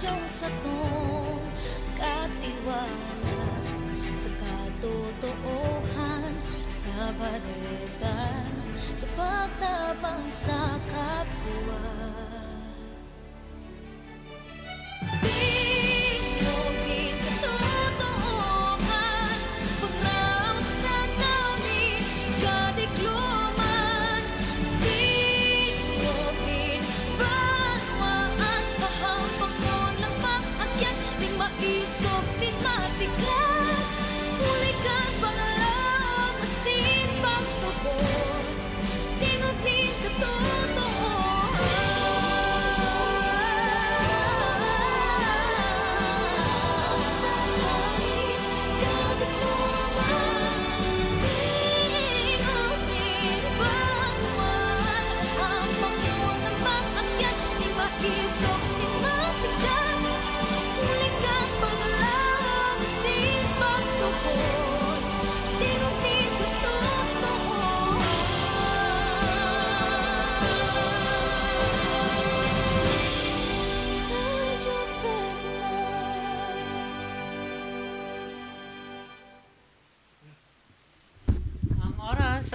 radyong sa tong katiwala sa katotohan, sa bareta, sa pagtabang sa kapwa.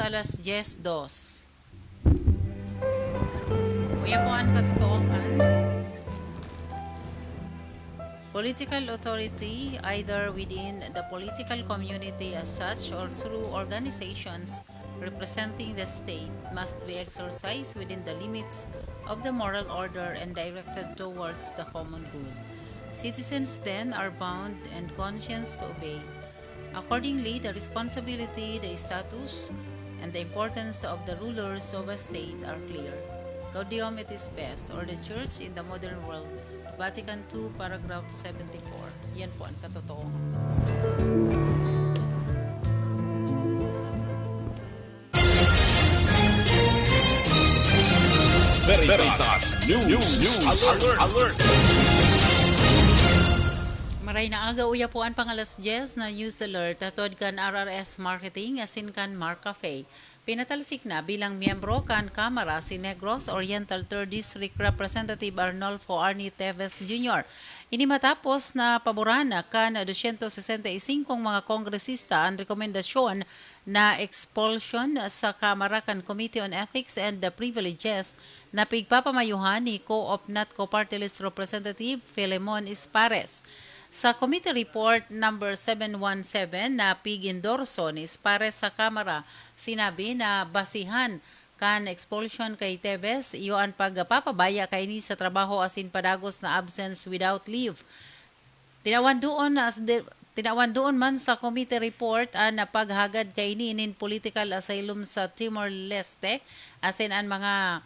Alas 10:02. Kuya po ang katotohanan. Political authority, either within the political community as such or through organizations representing the state, must be exercised within the limits of the moral order and directed towards the common good. Citizens then are bound and conscious to obey. Accordingly, the responsibility, the status, and the importance of the rulers of a state are clear. Gaudium et Spes, or the Church in the Modern World, Vatican II, paragraph 74. Yan po ang katotohanan. Veritas News Alert. Maray na aga uya po ang pangalas 10 na news alert atod kan RRS Marketing asin kan Marcafe. Pinatalsik na bilang miyembro kan Kamara si Negros Oriental 3rd District Representative Arnolfo Arnie Teves Jr. Ini matapos na paborana kan 265 mga kongresista ang rekomendasyon na expulsion sa Kamara kan Committee on Ethics and the Privileges na pigpapamayuhan ni Co-op NATCO Party List Representative Filemon Espares. Sa Committee Report number 717 na pig-endorso ni Espares sa Kamara, sinabi na basihan kan expulsion kay Teves iyon pagpapabaya kay ni sa trabaho asin padagos na absence without leave. Tinawan doon man sa committee report ang paghagad kay ni inin political asylum sa Timor-Leste asin ang mga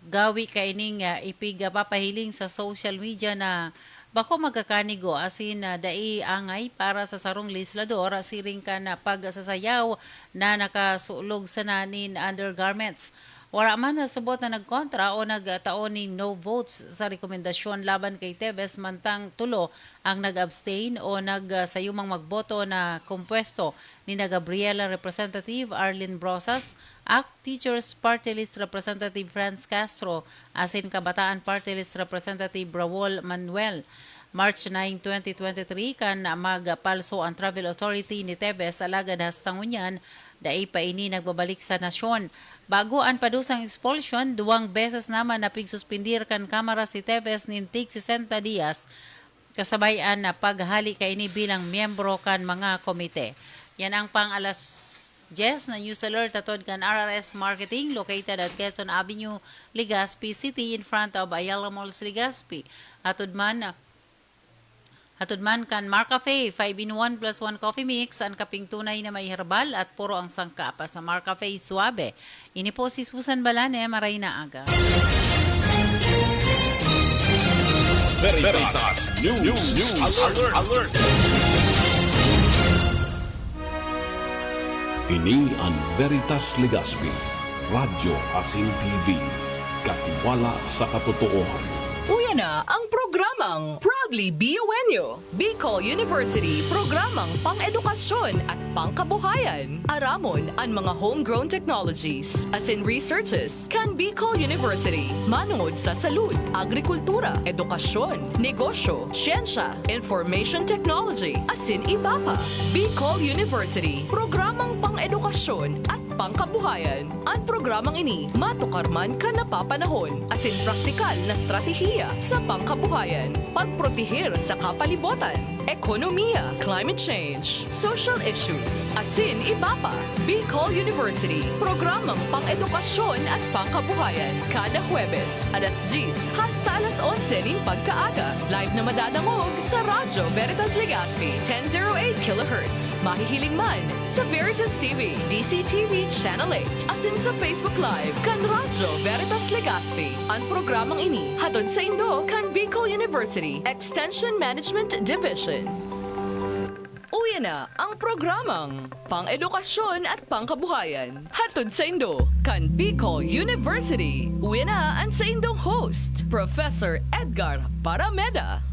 gawi kay ning ipigpapahiling sa social media na bako magkakanigo asin dai angay para sa sarong legislador siring ka na pagsasayaw na nakasulog sa nanin undergarments. Wala man nasubot na nagkontra o nagtaon ni no votes sa rekomendasyon laban kay Teves mantang tulo ang nag-abstain o nagsayumang magboto na kumpuesto ni na Gabriela Representative Arlene Brosas, ACT Teachers Party List Representative Franz Castro, asin Kabataan Party List Representative Raul Manuel. March 9, 2023 kan magpalso ang Travel Authority ni Teves alagad hastangunyan dai pa ini nagbabalik sa nasyon. Bago ang padusang expulsion, 2 beses naman na pigsuspendir kan Kamara si Teves nintig 60 dias kasabayan na paghali kay ini bilang miyembro kan mga komite. Yan ang pang alas 10 na news alert atod kan RRS Marketing located at Quezon Avenue, Legazpi City in front of Ayala Malls, Legazpi. Hatod man kan Marcafe 5-in-1 plus 1 coffee mix ang kaping tunay na may herbal at puro ang sangkapa sa Marcafe Suabe. Ini po si Susan Balane, maray na aga. Veritas News Alert. Ini ang Veritas Legazpi, Radyo Asin TV, katiwala sa katotohanan. Uyan na ang programang Ugly Biowenyo, Bicol University, programang pang-edukasyon at pangkabuhayan. Aramon ang mga homegrown technologies, as in researches, kan Bicol University. Manungod sa salud, agrikultura, edukasyon, negosyo, siyensya, information technology, as in iba pa. Bicol University, programang pang-edukasyon at pangkabuhayan. Ang programang ini, matukarman ka napapanahon, as in praktikal na strategiya sa pangkabuhayan, pagprotehir sa kapalibutan, ekonomiya, climate change, social issues, asin iba pa. Bicol University, programang pang-edukasyon at pangkabuhayan, kada Huwebes, alas 10 hasta alas 11 ning pagkaaga. Live na madadangog sa Radyo Veritas Legazpi, 1008 kHz. Mahihiling man sa Veritas TV, DCTV Channel 8, asin sa Facebook Live, kan Radyo Veritas Legazpi. Ang programang ini, hatod sa Indo, kan Bicol University, Extension Management Division. Uwi na ang programang pang-edukasyon at pangkabuhayan. Hatod sa Indo, kan Bicol University. Uwi na ang sa Indong host, Professor Edgar Parameda.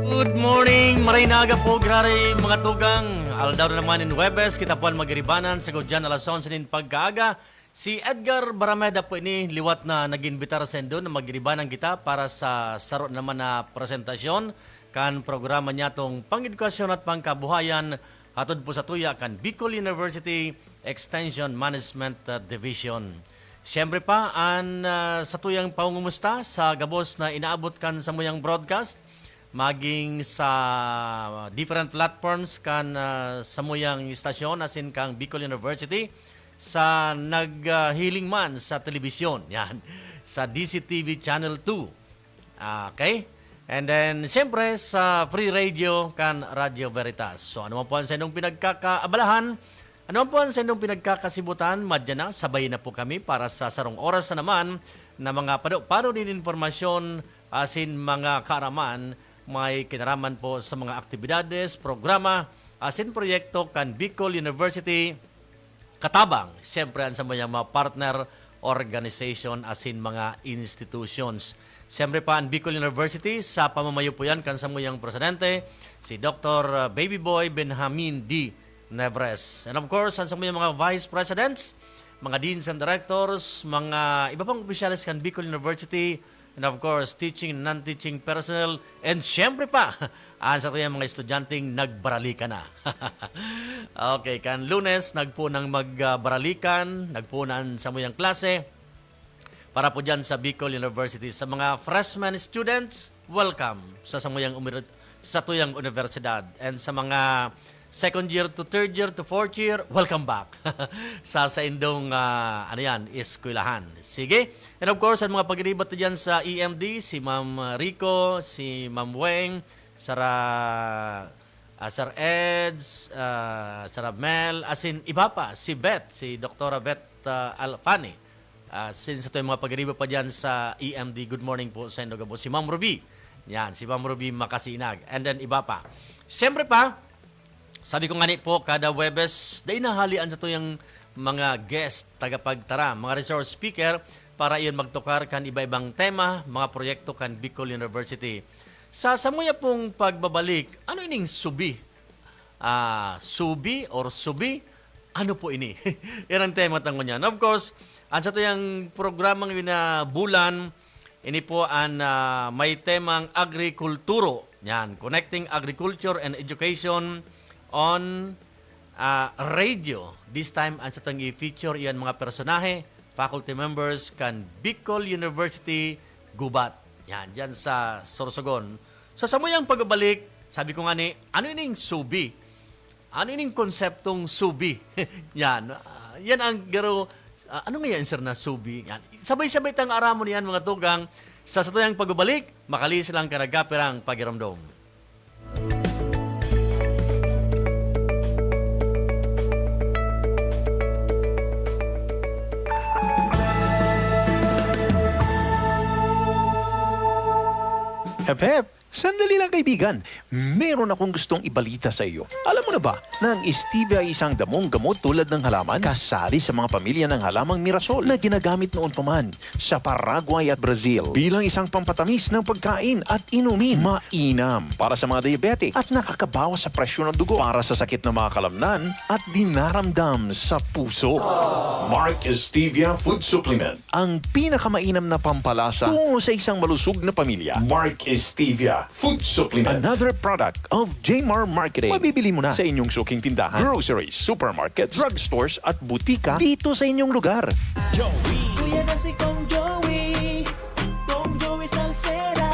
Good morning, marinaga po, grari mga tugang. Aldaw na naman in Webes, kita po ang magiribanan sa Godyan alas 11 nin pagkaaga. Si Edgar Barameda po ini liwat na nag-invitar sa Indo na magiribanan kita para sa saro naman na presentasyon kan programa niya tong pang-edukasyon at pangkabuhayan hatod po sa tuya kan Bicol University Extension Management Division. Siyempre pa, sa tuyang pangungumusta sa gabos na inaabot kan sa muyang broadcast, maging sa different platforms kan sa muyang istasyon asin kang Bicol University sa naghiling man sa telebisyon yan sa DCTV Channel 2. Okay? And then siyempre sa free radio kan Radio Veritas. So ano man po ang sa inyong pinagkakaabalahan, ano man po ang sa inyong pinagkakasibutan, madya na, sabay na po kami para sa sarong oras na naman na mga pano din informasyon asin mga kaaraman may kinaraman po sa mga aktibidades, programa, asin proyekto kan Bicol University katabang. Siyempre, sa mga partner organization asin mga institutions. Siyempre pa ang Bicol University, sa pamamayo po yan kan sa muyang presidente, si Dr. Baby Boy Benjamin D. Nevres. And of course, sa mga vice presidents, mga deans and directors, mga iba pang opisyalis kan Bicol University, and of course, teaching and non-teaching personnel. And syempre pa, sa kanyang mga estudyanteng nagbaralika na. Okay, kan Lunes, nagpunang magbaralikan, nagpunan sa muyang klase. Para po dyan sa Bicol University. Sa mga freshman students, welcome sa tuyang universidad. And sa mga second year to third year to fourth year, welcome back sa indong eskwelahan. Sige. And of course, ang mga pag-iribat dyan sa EMD, si Ma'am Rico, si Ma'am Weng, Sir Eds, Sir Mel, asin iba pa, si Beth, si Dr. Beth Alfani. Since ito yung mga pag-iribat pa dyan sa EMD, good morning po sa inyo po. Si Ma'am Ruby, yan, si Ma'am Ruby Makasinag. And then iba pa. Siyempre pa, sabi ko nga po, kada Webes, dahil nahalian sa ito yung mga guest, tagapagtara, mga resource speaker, para iyon magtukar kan iba-ibang tema, mga proyekto kan Bicol University. Sa samuya pong pagbabalik, ano ining subi? Subi or subi? Ano po ini? Yan ang tema tango niyan. Of course, sa ito yung programang bulan, ini po ang may temang agrikulturo. Yan, Connecting Agriculture and Education on radio. This time, ang sa itong i-feature iyan mga personahe, faculty members kan Bicol University, Gubat. Yan, dyan sa Sorsogon. Sa samuyang pagbabalik, sabi ko nga ano ining subi? Ano ining konseptong subi? Yan, yan ang garo, ano nga yan, sir, na subi? Yan. Sabay-sabay tang aramon yan, mga tugang, sa satuyang pagbabalik, makalis lang ka nagkapirang pagiramdom. Hep, sandali lang kaibigan. Meron akong gustong ibalita sa iyo. Alam mo na ba na ang stevia ay isang damong gamot tulad ng halaman kasali sa mga pamilya ng halamang mirasol na ginagamit noon pa man sa Paraguay at Brazil bilang isang pampatamis ng pagkain at inumin. Mainam para sa mga diabetic at nakakabawas sa presyon ng dugo para sa sakit ng mga kalamnan at dinaramdam sa puso. Mark Stevia Food Supplement. Ang pinakamainam na pampalasa tungo sa isang malusog na pamilya. Mark Stevia Food Supplement. Another product of Jmar Marketing. Mabibili mo na sa inyong suking tindahan, groceries, supermarkets, drugstores at butika dito sa inyong lugar. Kuya na si Kong Joey, Kong Joey Salsera,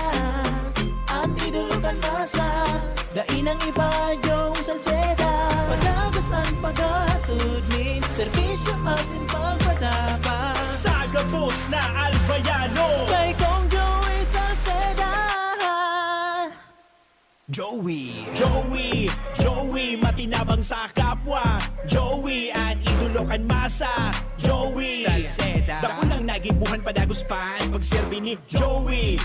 at idulukan masa, dainang iba Joey Salsera, padagas ang pagatudnin, serbisyo asin pagpadapa, Sagapos na Albayano. kay Kong Joey Salsera. Joey, matinabang sa kapwa. Joey, ang idolo kan masa. Joey, Salceda. Dako lang nagibuhan padaguspan pagserbi ni Joey,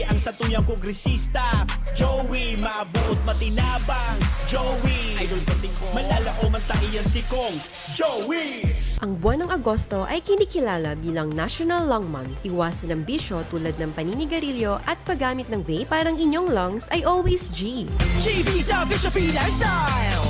ang satuyang kongresista. Joey, mabuot matinabang. Joey, idol kasi ko. Malalao man taiyan si Kong. Joey! Ang buwan ng Agosto ay kinikilala bilang National Lung Month. Iwasan ang bisyo tulad ng paninigarilyo at paggamit ng vape para ang inyong lungs ay always G. JV sa Bishop Free Lifestyle.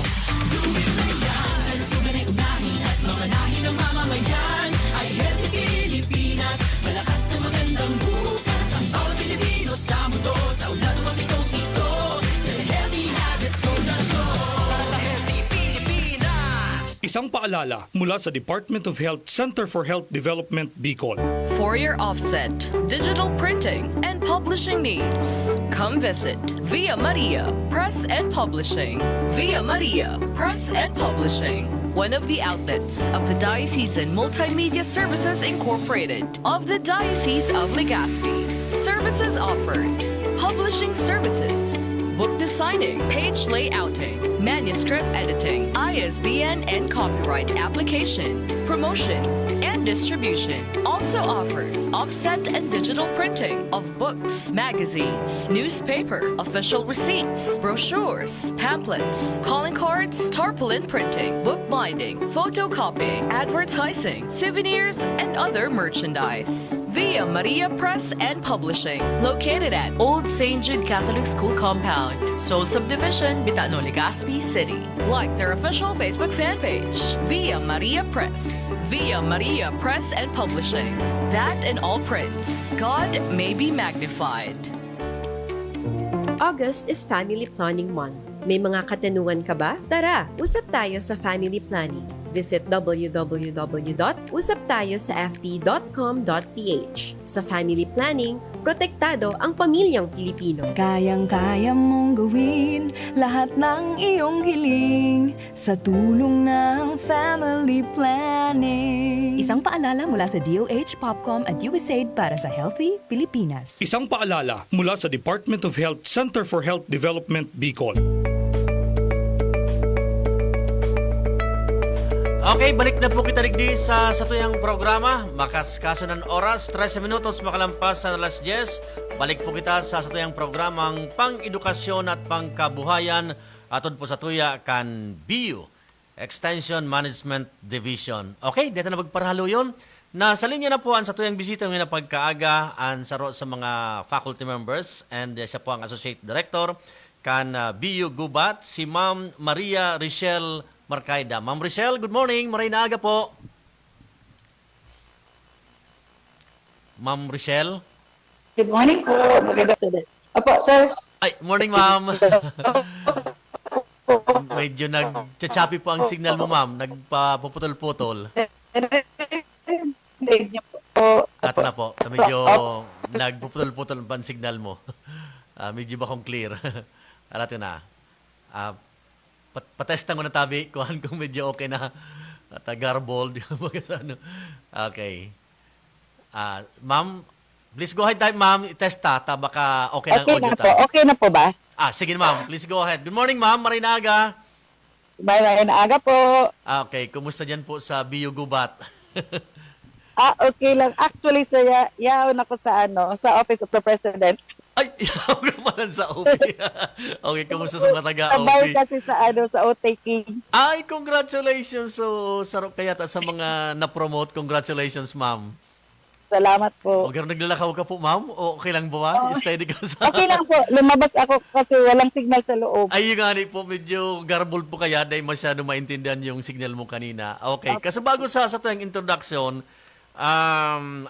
Isang paalala mula sa Department of Health Center for Health Development, Bicol. For your offset, digital printing, and publishing needs, come visit Via Maria Press and Publishing. Via Maria Press and Publishing, one of the outlets of the Diocesan Multimedia Services Incorporated of the Diocese of Legazpi. Services offered: publishing services, book designing, page layouting, manuscript editing, ISBN and copyright application, promotion, and distribution. Also offers offset and digital printing of books, magazines, newspaper, official receipts, brochures, pamphlets, calling cards, tarpaulin printing, bookbinding, photocopying, advertising, souvenirs, and other merchandise. Via Maria Press and Publishing, located at Old St. Jude Catholic School Compound, Seoul Subdivision, Bitano, Legazpi City. Like their official Facebook fan page, Via Maria Press. Via Maria Press and Publishing. That in all prints. God may be magnified. August is Family Planning Month. May mga katanungan ka ba? Tara, usap tayo sa family planning. Visit www.usaptayosafp.com.ph. Sa family planning, protektado ang pamilyang Pilipino. Kayang-kaya mong gawin lahat ng iyong hiling sa tulong ng family planning. Isang paalala mula sa DOH, Popcom at USAID para sa Healthy Pilipinas. Isang paalala mula sa Department of Health Center for Health Development, Bicol. Okay, balik na po kita rigdi sa tuyang programa. Makaskaso ng oras, 13 minutos makalampas sa alas 10. Balik po kita sa tuyang programang pang-edukasyon at pangkabuhayan atod po sa tuya kan BU, Extension Management Division. Okay, dito na magparahalo yun. Nasa linya na po ang sa tuyang bisita ngayon na pagkaaga ang saro sa mga faculty members and siya po ang Associate Director kan BU Gubat, si Ma'am Maria Richelle Marcaida. Ma'am Richelle, good morning. Maray na aga po. Ma'am Richelle? Good morning po. Maganda po. Opo, sir. Ay, morning ma'am. Medyo nag-chachapi po ang signal mo ma'am. Nagpapuputol-putol. Ato na po. Medyo nagpuputol-putol pa ang signal mo. Medyo ba kung clear? Alato na. Patesta ko na tabi, kuhan kung medyo okay na. At garbled. Okay. Ma'am, please go ahead tayo, ma'am. Itest ta baka okay na ang audio ta. Okay na po ba? Sige ma'am, please go ahead. Good morning, ma'am. Marinaga. Marinaga po. Okay, kumusta dyan po sa BU Gubat? Okay lang. Actually, sir, yaon ako sa Office of the President. Ay, ako pala sa OP. Okay, kamusta sa mga Sabay taga-OP? kasi sa OTK. Ay, congratulations. So, sarap kaya sa mga na-promote. Congratulations, ma'am. Salamat po. O, pero naglalakaw ka po, ma'am? O, okay lang ba? Steady ka sa... Okay lang po. Lumabas ako kasi walang signal sa loob. Ay, yung nga po, medyo garbled po kaya dahil masyado maintindihan yung signal mo kanina. Okay, kasi bago sa yung introduction,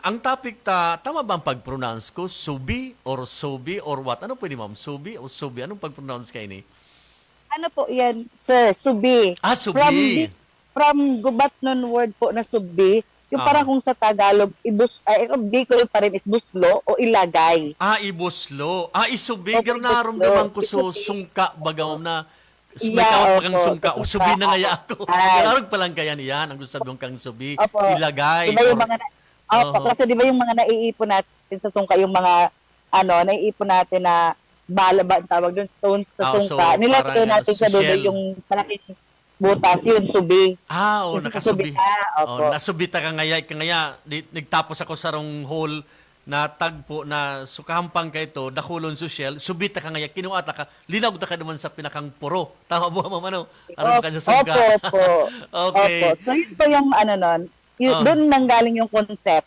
ang topic tama ba ang pag-pronounce ko? Subi or Sobi or what? Ano pwede, ma'am? Subi o Sobi? Anong pag-pronounce kayo ni? Ano po yan, sir? Subi. Ah, Subi. From gubat nun word po na subi, yung parang kung sa Tagalog, Bicol pa rin is buslo o ilagay. Ah, ibuslo. Ah, isubi. Opo, Pero naramdaman ko so sungka baga, ma'am, na may kawat pa kang sungka. O, subi na nga ako. Narog pa lang kaya niyan. Ang gusto sabihin kang subi. Opo. Ilagay. Diba yung mga kasi di ba yung mga naiipon natin sa sungka, yung mga naiipon natin na bala ba ang tawag doon, stones sa sungka. So, Nilagay parang, natin sa dulo shell. yung malaking butas, yun, subi. Ah, Yung nakasubi. opo. Nasubita ka ngaya. Nagtapos ako sa rong hole na tagpo na sukahampang ka ito, dakulon social, subita ka ngaya, kinuata ka, linawag ka naman sa pinakang puro. Tama mo, ma'am, ano? Aram ka sa sungka. Opo. Okay. Opo. So, yun po yung nun. Doon nanggaling yung concept.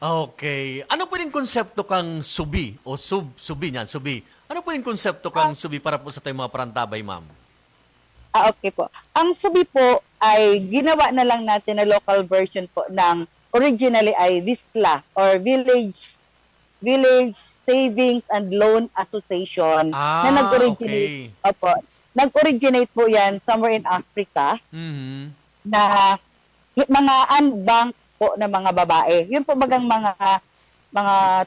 Okay. Ano po yung konsepto kang subi? O subi niyan, subi. Ano po yung konsepto kang subi para po sa tayong mga parantabay, ma'am? Okay po. Ang subi po ay ginawa na lang natin na local version po ng originally ay VISCLA or Village Savings and Loan Association na nag-originate. Okay. Opo. Nag-originate po yan somewhere in Africa Mhm. na mga unbanked po na mga babae. Yun po bagang mga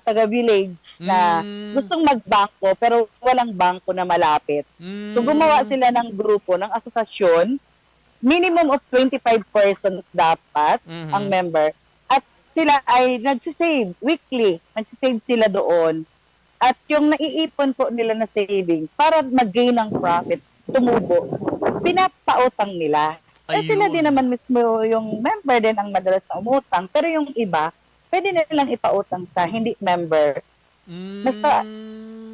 taga-village na gustong magbangko pero walang bangko na malapit. So gumawa sila ng grupo, ng asosasyon, minimum of 25 persons dapat ang member. At sila ay nagsisave weekly. Nagsisave sila doon. At yung naiipon po nila na savings para mag-gain ng profit, tumubo, pinapautang nila. Eh sila din naman mismo yung member din ang madalas na umutang. Pero yung iba, pwede nilang ipautang sa hindi member. Basta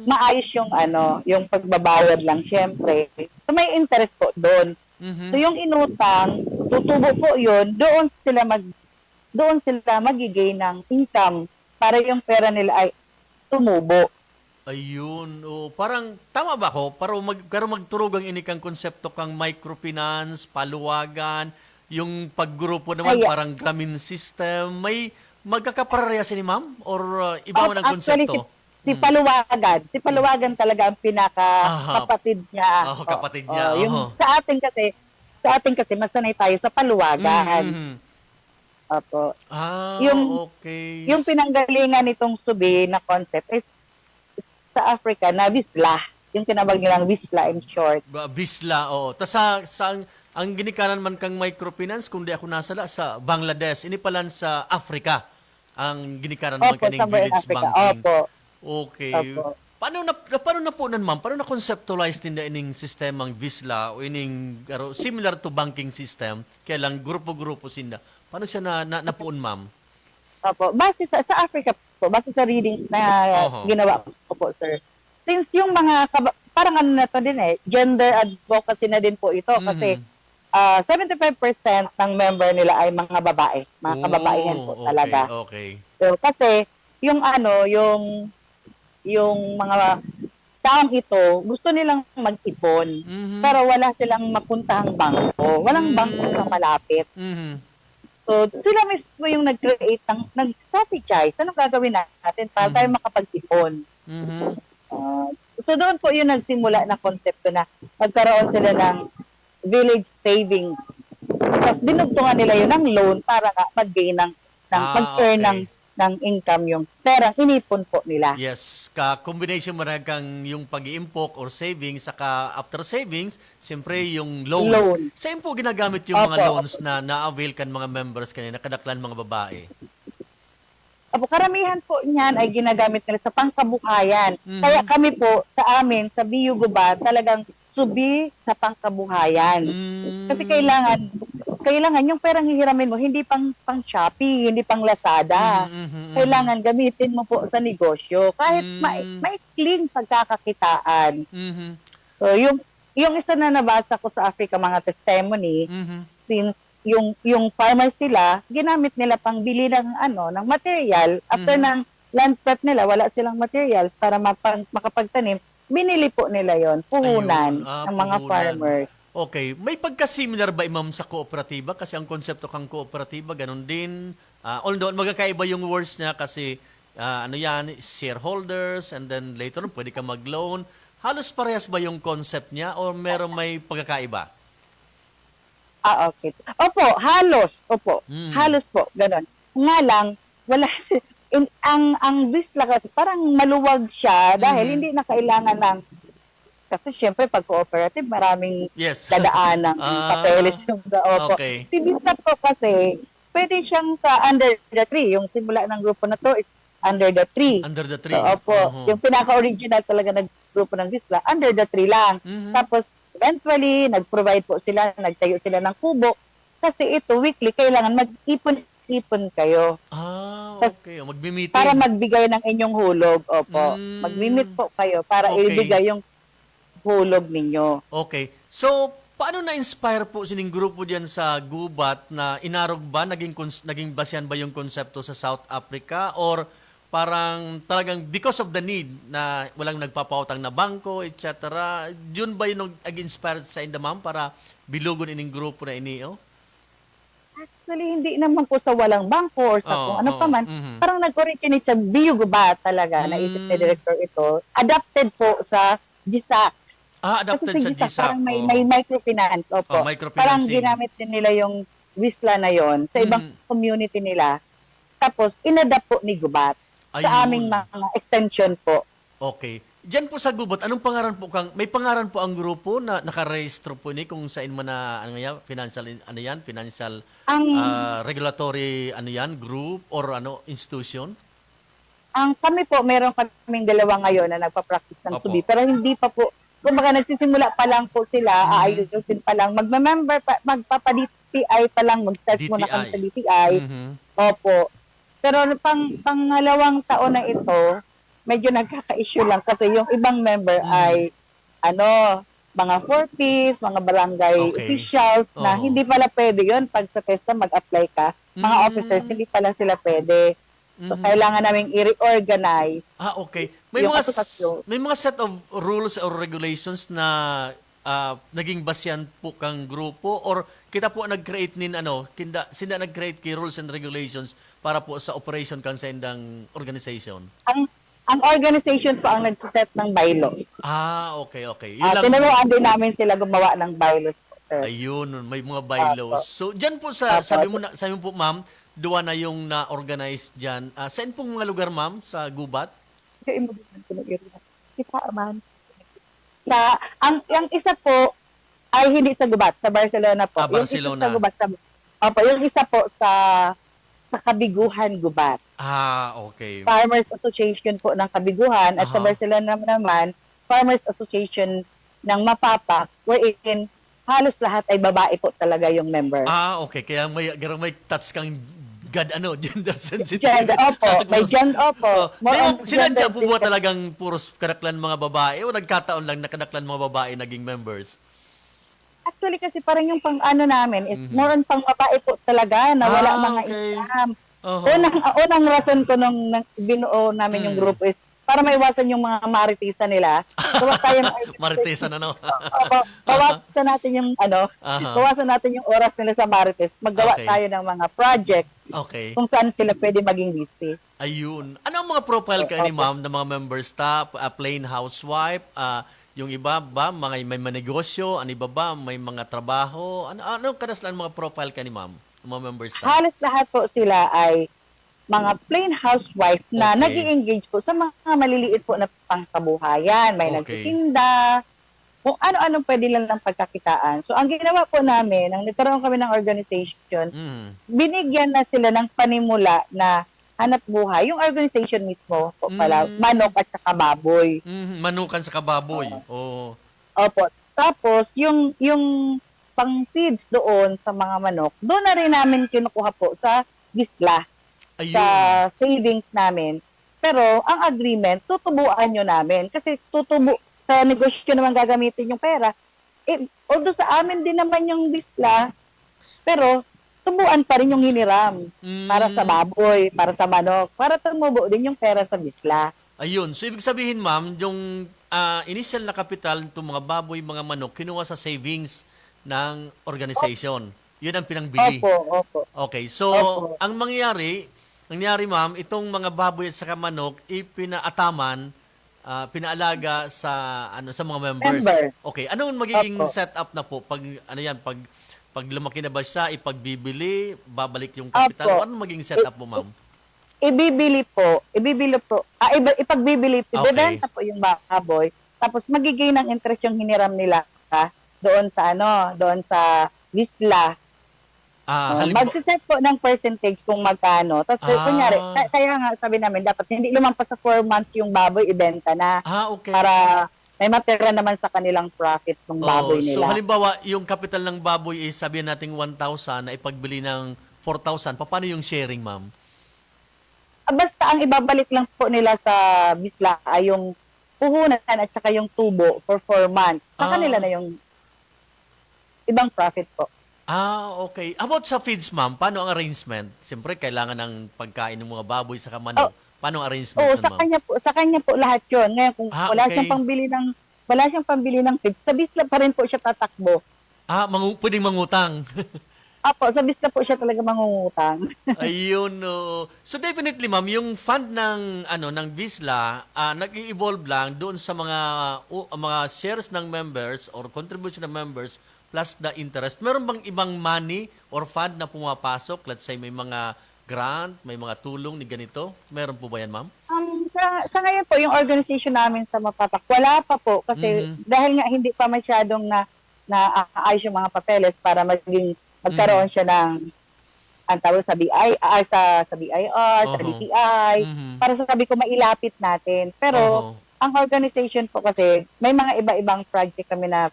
maayos yung yung pagbabayad lang syempre. So may interest po doon. So yung inutang, tutubo po yun, doon sila magigay ng income para yung pera nila ay tumubo. Ayun. O, parang, tama ba ako? Pero magturugang ini kang konsepto kang microfinance, paluwagan, yung paggrupo naman, parang Grameen system. May magkakapareha si ni ma'am? Or iba mo ng konsepto? Si Paluwagan talaga ang pinaka-kapatid niya. Kapatid niya. Yung sa atin kasi masanay tayo sa Paluwagan. Opo. Okay. Yung pinanggalingan nitong subi na concept is sa Africa na Visla. Yung tinawag nilang Visla in short. Visla, oo. Tapos ang ginikanan man kang microfinance, kung di ako nasala, sa Bangladesh. Ini pala sa Africa ang ginikanan man kaning village banking. Opo. Okay. Opo. Paano na po nan, ma'am? Paano na conceptualize din na ining sistemang Visla o ining similar to banking system, kaya lang grupo-grupo sinda. Paano siya napuon, ma'am? Opo. Base sa Africa po, base sa readings na ginawa ko po, sir. Since yung mga, parang na to din gender advocacy na din po ito kasi 75% ng member nila ay mga babae. Mga kababaihan po talaga. Okay. So, kasi, yung mga taong ito, gusto nilang mag-ipon. Pero wala silang mapuntahang bangko. Walang bangko na malapit. So, sila mismo yung nag-strategize. Anong gagawin natin para tayo makapag-ipon? So, doon po yung nagsimula na konsepto na magkaroon sila ng village savings. Tapos, dinugtungan nila yun ng loan para mag-gain mag-earn ng income yung perang inipon po nila. Yes, ka-combination mo na kang yung pag-iimpok or savings, saka after savings, siyempre yung loan. Same po ginagamit yung mga loans na na-avail kan mga members kanina, kadaklan mga babae. Karamihan po niyan ay ginagamit nila sa pangkabuhayan. Kaya kami po, sa amin, sa BU Gubat, talagang subi sa pangkabuhayan. Kasi kailangan kailangan yung perang hihiramin mo, hindi pang Shopee, hindi pang Lazada. Kailangan gamitin mo po sa negosyo. Kahit maikling pagkakakitaan. So, yung isa na nabasa ko sa Africa, mga testimony, since yung farmers sila, ginamit nila pang bili ng material. After ng land prep nila, wala silang materials para makapagtanim. Binili po nila yon, puhunan ng mga farmers. Okay. May pagka-similar ba, Ma'am, sa kooperatiba? Kasi ang konsepto kang kooperatiba, ganun din. Although magkakaiba yung words niya kasi shareholders, and then later on, pwede ka mag-loan. Halos parehas ba yung concept niya o may pagkakaiba? Okay. Opo, halos. Opo. Halos po, ganun. Nga lang, wala ang Bisla kasi parang maluwag siya dahil hindi na kailangan ng kasi syempre pag cooperative maraming dadaan ng papeles yung opo. Okay. Si Bisla po kasi pwede siyang sa under the tree. Yung simula ng grupo na to is under the tree. Under the tree. So, opo. Yung pinaka-original talaga ng grupo ng Bisla, under the tree lang. Tapos eventually, nag-provide po sila, nagtayo sila ng kubo. Kasi ito, weekly, kailangan mag-ipon kayo. Okay. Magmi-meeting. Para magbigay ng inyong hulog. Opo. Magmi-meet po kayo para ibigay yung hulog ninyo. Okay. So, paano na-inspire po sining grupo diyan sa Gubat na inarog ba? Naging basehan ba yung konsepto sa South Africa? Or parang talagang because of the need na walang nagpapautang na bangko, etc. Yun ba yung nag-inspire sa inyo, ma'am, para bilugon ining grupo na iniyo? Actually, hindi naman po sa walang bangko or sa kung ano pa man. Parang nag-originate sa Gubat talaga. Naisip ni director ito. Adapted po sa GISA. Adapted kasi sa GISA. Parang may microfinance. Opo. Parang ginamit din nila yung Wisla na yon sa ibang community nila. Tapos, inadapt po ni Gubat sa aming mga extension po. Okay. Diyan po sa Gubat, anong pangaran po may pangaran po ang grupo na nakarehistro po ni kung saan man na financial regulatory group or institution? Ang kami po, meron kaming dalawa ngayon na nagpa-practice ng subi, pero hindi pa po, kumbaga nagsisimula pa lang po sila, aayusin pa lang, magpapa-DTI pa lang, mag-start muna kami sa DTI. Opo. Pero pangalawang taon na ito, medyo nagkaka-issue lang kasi yung ibang member ay mga 4Ps, mga barangay officials na hindi pala pwede yun pag sa TESDA mag-apply ka. Mga officers, hindi pala sila pwede. So, kailangan naming i-reorganize. Okay. May mga set of rules or regulations na naging basyan po kang grupo or kita po nag-create sinda nag-create kay rules and regulations para po sa operation kang sa indang organization? Ang organization po ang nag-set ng bylaws. Okay. Tinuruan din namin sila gumawa ng bylaws. Ayun, may mga bylaws. So, dyan po sabi mo po, ma'am, duwa na yung na-organize dyan. Saan pong mga lugar, ma'am, sa Gubat? Ang isa po ay hindi sa Gubat, sa Barcelona po. Barcelona. Yung isa po sa Kabiguhan, Gubat. Okay. Farmers Association po ng Kabiguhan at sa Barcelona naman, Farmers Association ng Mapapak, wherein halos lahat ay babae po talaga yung member. Okay. Kaya may touch kang gender sensitive. May gender, Sinadya po ba talagang puros kadaklan mga babae o nagkataon lang na kadaklan mga babae naging members? Actually, kasi parang yung namin is more on pang babae po talaga na wala mga exam. Unang rason ko nung binuo namin yung grupo is para maiwasan yung mga maritisa nila. Gawa tayo ng Maritesan bawasan natin yung bawasan natin yung oras nila sa marites. Maggawa tayo ng mga projects. Okay. Kung saan sila pwede maging busy. Ayun. Ano ang mga profile ka ni ma'am ng mga member staff? Plain housewife? Yung iba ba may manegosyo? Ang iba ba may mga trabaho? Ano kadaslan mga profile ka ni ma'am? Mga member staff? Halos lahat po sila ay mga plain housewife na nag-i-engage po sa mga maliliit po na pangkabuhayan. May nagtitinda, kung ano-anong pwede lang ng pagkakitaan. So, ang ginawa po namin, nang nagkaroon kami ng organization, binigyan na sila ng panimula na hanap buhay. Yung organization mismo po pala, manok at saka baboy. Manukan sa kababoy. Opo. Tapos, yung pang feeds doon sa mga manok, doon na rin namin kinukuha po sa Bisla, Ayun. sa savings namin. Pero ang agreement, tutubuan nyo namin. Kasi sa negosyo naman gagamitin yung pera. Although sa amin din naman yung Bisla, pero tubuan pa rin yung hiniram para sa baboy, para sa manok, para tumubo din yung pera sa Bisla. Ayun. So, ibig sabihin, ma'am, yung initial na kapital ng mga baboy, mga manok, kinuha sa savings ng organization. Yun ang pinangbili. Opo. Okay. So, Opo. ang nangyari, ma'am, itong mga baboy at saka manok, ipinaataman, pinaalaga sa mga members. Okay. Anong magiging setup na po? Pag lumaki na ba siya, ipagbibili, babalik yung kapital? Opo. Anong magiging setup mo, ma'am? Ipagbibili po, ibebenta po yung baboy, tapos magiging ng interest yung hiniram nila doon sa Bisla. Magsiset po ng percentage kung magkano. Tapos kunyari, kaya nga sabi namin, dapat hindi lumampas sa 4 months yung baboy, ibenta na. Okay. Para may matira naman sa kanilang profit ng baboy nila. So halimbawa, yung capital ng baboy is sabihin natin 1,000 na ipagbili ng 4,000. Paano yung sharing, ma'am? Basta ang ibabalik lang po nila sa Bisla ay yung puhunan at saka yung tubo for 4 months. Sa kanila na yung ibang profit po. Okay. About sa feeds, ma'am, paano ang arrangement? Siyempre, kailangan ng pagkain ng mga baboy sa manok. Paano ang arrangement nun, ma'am? Sa kanya po lahat yun. Ngayon, kung wala siyang pambili ng feeds, sa Bisla pa rin po siya tatakbo. Pwedeng mangutang. Apo, sa Bisla po siya talaga mangungutang. Ayun, no. So definitely, ma'am, yung fund ng Bisla, nag-i-evolve lang doon sa mga shares ng members or contribution ng members plus the interest. Meron bang ibang money or fund na pumapasok? Let's say may mga grant, may mga tulong ni ganito. Meron po ba yan, ma'am? Sa ngayon po, yung organization namin sa Mapapak, wala pa po. Kasi dahil nga hindi pa masyadong naayos yung mga papeles para magkaroon siya ng ang tawag sa BIR, sa DTI, para sabi ko mailapit natin. Pero ang organization po kasi, may mga iba-ibang project kami na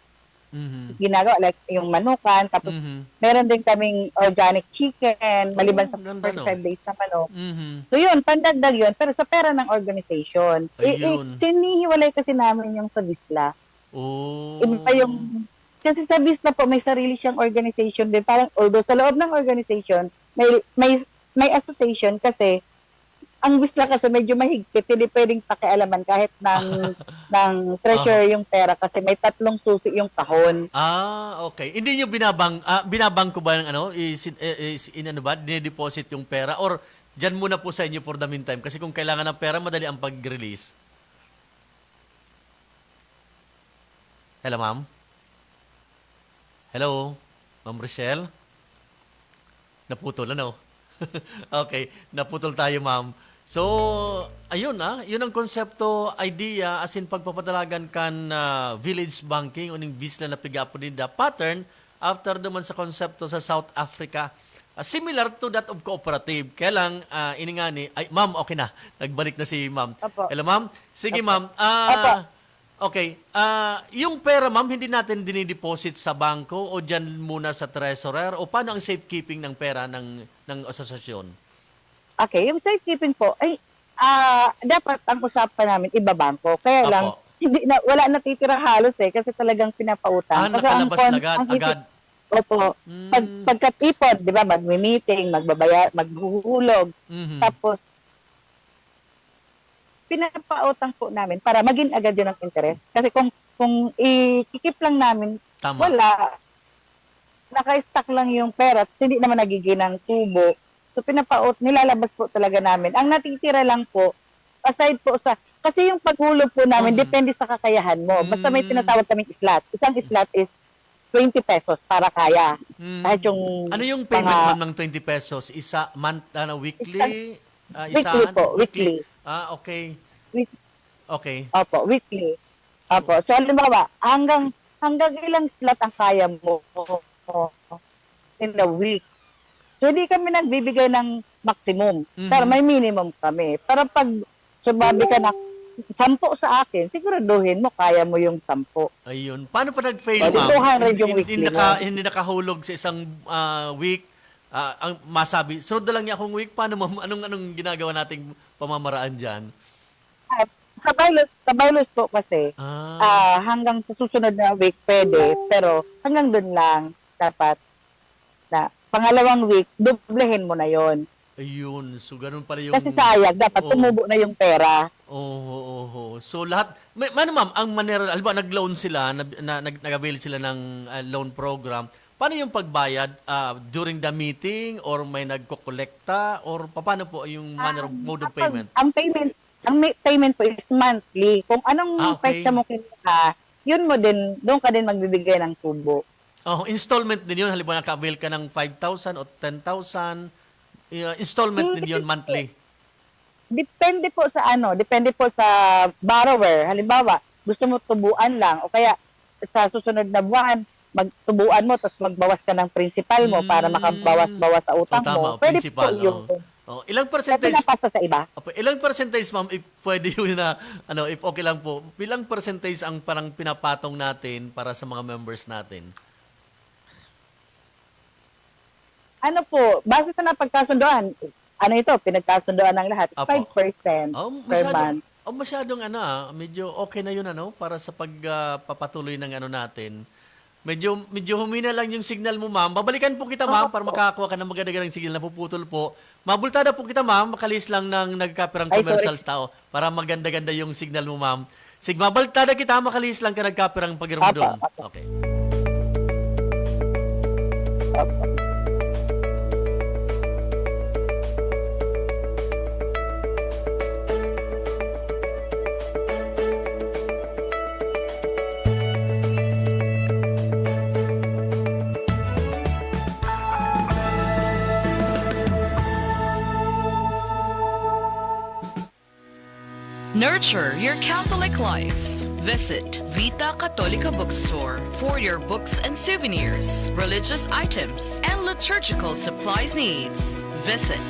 ginagawa, like yung manukan, tapos meron din kaming organic chicken, maliban sa 45 days na manok. So yun, pandagdag yun, pero sa pera ng organization. Sinihiwalay kasi namin yung sa Bisla. Iba yung, kasi sa Bisla po, may sarili siyang organization din. Parang, although sa loob ng organization, may association kasi, ang Bisla kasi medyo mahigpit, hindi pwedeng pakialaman kahit ng treasurer yung pera kasi may 3 susi yung kahon. Okay. Hindi nyo binabang ko ba ng dine-deposit yung pera or dyan muna po sa inyo for the meantime? Kasi kung kailangan ng pera, madali ang pag-release. Hello, ma'am? Hello? Ma'am Rochelle? Naputol, ano? Okay. Naputol tayo, ma'am. So, ayun yun ang konsepto, idea, as in pagpapadalagan kan village banking o ning Bisla na pigapo din the pattern after naman sa konsepto sa South Africa. Similar to that of cooperative. Kaya lang, ma'am, okay na. Nagbalik na si ma'am. Apo. Hello, ma'am? Sige, ma'am. Okay. Yung pera, ma'am, hindi natin dinideposit sa bangko o dyan muna sa treasurer o paano ang safekeeping ng pera ng asosasyon? Okay, yung safekeeping po, ay dapat ang usapan namin ibabangko. Kaya lang, wala natitira halos kasi talagang pinapautang. Kasi nakalabas agad. Opo. Pagkatipon, di ba, magmi-meeting, maghuhulog. Tapos, pinapautang po namin para maging agad yun ang interest. Kasi kung ikikip lang namin, wala. Naka-stack lang yung pera, hindi naman nagiging ng tubo. So, nilalabas po talaga namin. Ang natitira lang po, aside po kasi yung paghulog po namin, depende sa kakayahan mo. Basta may tinatawag kaming slot. Isang slot is 20 pesos para kaya. Kahit yung ano yung payment ng 20 pesos? Isa, weekly? Weekly po, weekly. Okay. Okay. Opo, weekly. Opo. So, halimbawa, hanggang ilang slot ang kaya mo in a week. So, hindi kami nagbibigay ng maximum. Pero may minimum kami. Pero pag sumabi ka na sampo sa akin, siguraduhin mo, kaya mo yung 10. Ayun. Paano pa nag-fail, O, ma'am? di 200 yung weekly mo. Hindi nakahulog sa isang week. Ang masabi, sunod na lang niya akong week. Paano, ma'am? Anong ginagawa nating pamamaraan dyan? At sa bylaws po kasi, hanggang sa susunod na week pwede, pero hanggang dun lang dapat na pangalawang week, doblehin mo na yon. Ayun. So, ganun pala yung... Kasi sayang, dapat tumubo na yung pera. Oo. So, lahat... Ano, ma'am, ang manera... Alba, nag-loan sila, nag-avail sila ng loan program. Paano yung pagbayad? During the meeting? Or may nagkokolekta? Or paano po yung mode of payment? Ang payment po is monthly. Kung anong Okay. petsa mo kinuha, yun mo din, doon ka din magbibigay ng tubo. Installment din yun. Halimbawa, naka-avail ka ng 5,000 o 10,000. Installment din yun monthly. Depende po sa borrower. Halimbawa, gusto mo tubuan lang o kaya sa susunod na buwan, magtubuan mo tapos magbawas ka ng principal mo para makabawas-bawas sa utang mo. Pwede principal, po yung ilang percentage? pinapasa sa iba. Ilang percentage, ma'am, if pwede yun na, if okay lang po, ilang percentage ang parang pinapatong natin para sa mga members natin? Ano po, base sa napagkasundoan, pinagkasundoan ng lahat, Apo. 5% per month. Masyadong medyo okay na yun para sa pagpapatuloy ng natin. Medyo humina lang yung signal mo, ma'am. Babalikan po kita, ma'am, para makakuha ka ng magandang signal na puputol po. Mabultada po kita, ma'am, makalis lang ng nagkapirang commercials tao para maganda-ganda yung signal mo, ma'am. Sige, mabultada kita, makalis lang ka nagkapirang pagirumdum. Okay. Nurture your Catholic life. Visit Vita Católica Bookstore for your books and souvenirs, religious items, and liturgical supplies needs. Visit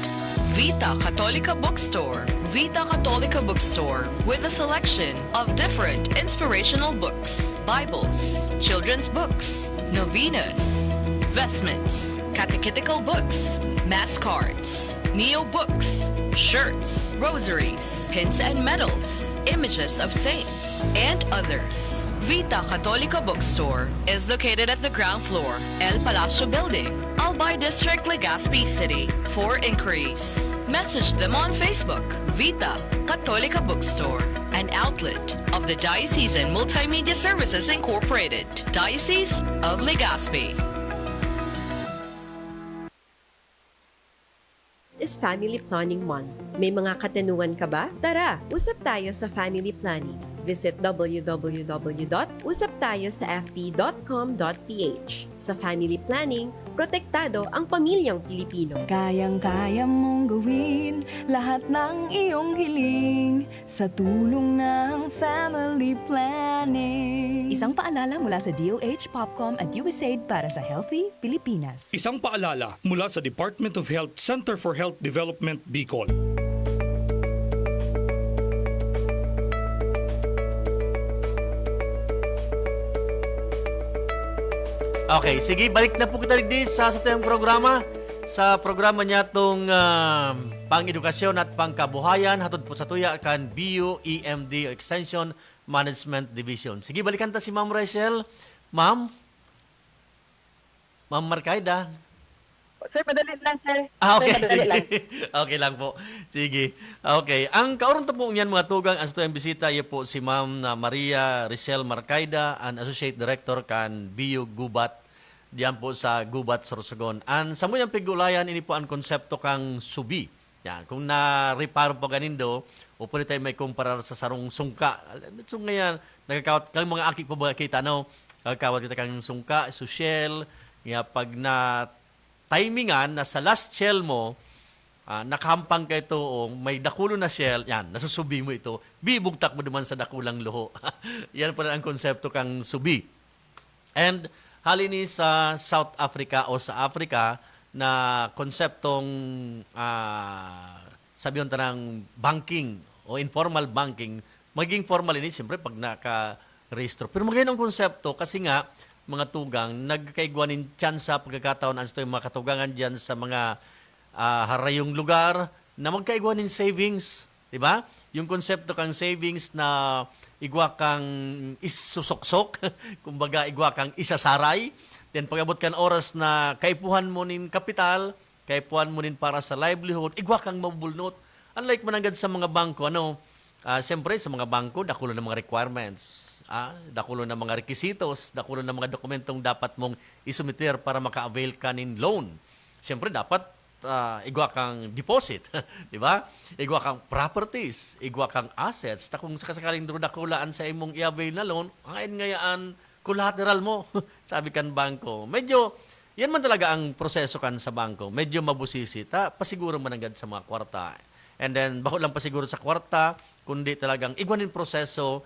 Vita Católica Bookstore. Vita Católica Bookstore with a selection of different inspirational books, Bibles, children's books, novenas, vestments, catechetical books, mass cards, neo books, shirts, rosaries, pins and medals, images of saints, and others. Vita Católica Bookstore is located at the ground floor, El Palacio Building, Albay District, Legazpi City. For inquiries, message them on Facebook. Vita Católica Bookstore, an outlet of the Diocesan Multimedia Services Incorporated, Diocese of Legazpi. Is Family Planning Month. May mga katanungan ka ba? Tara, usap tayo sa family planning. Visit www.usaptayosafp.com.ph. Sa family planning, protektado ang pamilyang Pilipino. Kayang-kaya mong gawin lahat ng iyong hiling sa tulong ng family planning. Isang paalala mula sa DOH, Popcom at USAID para sa Healthy Pilipinas. Isang paalala mula sa Department of Health Center for Health Development, Bicol. Okay, sige, balik na po kita digdi sa tayong programa. Sa programa niya itong pang-edukasyon at pangkabuhayan, hatod po sa tuya kan BU EMD Extension Management Division. Sige, balikan ta si Ma'am Rachel. Ma'am Marcaida. Sir, madali lang, sir. Okay, Sir, madali sige. lang. Okay lang po. Sige. Okay. Ang kaurong po niyan mga tugang, ang tuyang bisita, iyo po si Ma'am Maria Rachel Marcaida, an Associate Director kan BU Gubat, diyan po sa Gubat, Sorsogon. Ang sa muyang pigulayan, ini po ang konsepto kang subi. Yan. Kung na-reparo po ganindo, o pwede tayo may kumparar sa sarong sungka. So ngayon, nagkakawat, kang mga akik po ba kita, no? Nagkakawat kita kang sungka, sushell, nga pag na timingan na sa last shell mo, nakahampang ka ito o may dakulo na shell, yan, nasusubi mo ito, bibugtak mo naman sa dakulang luho. Yan pala ang konsepto kang subi. And halini sa South Africa o sa Africa na konseptong sabihin tanang banking o informal banking maging formal ini, siyempre, pag naka-rehistro. Pero magayon ang konsepto kasi nga, mga tugang, nagkaigwanin dyan sa pagkakataon ang yung mga katugangan dyan sa mga harayong lugar na magkaigwanin savings. Diba? Yung konsepto kang savings na igwa kang isusoksok, kumbaga igwa kang isasaray, then pag-abot kan oras na kaipuhan mo nin kapital, kaipuhan mo nin para sa livelihood, igwa kang mabulnot. Unlike managad sa mga bangko, siyempre sa mga bangko, dakulo ng mga requirements, dakulo ng mga requisitos, dakulo ng mga dokumentong dapat mong isumiter para maka-avail ka nin loan. Siyempre dapat igwa kang deposit, di ba? Igwa kang properties, igwa kang assets. Kung sakasakaling dakulaan sa imong i-avail na loan, ang ngayaan collateral mo, sabi kan bangko. Medyo, yan man talaga ang proseso kan sa bangko. Medyo mabusisi. Pasiguro managad sa mga kwarta. And then, bakit lang pasiguro sa kwarta, kundi talagang igwanin proseso,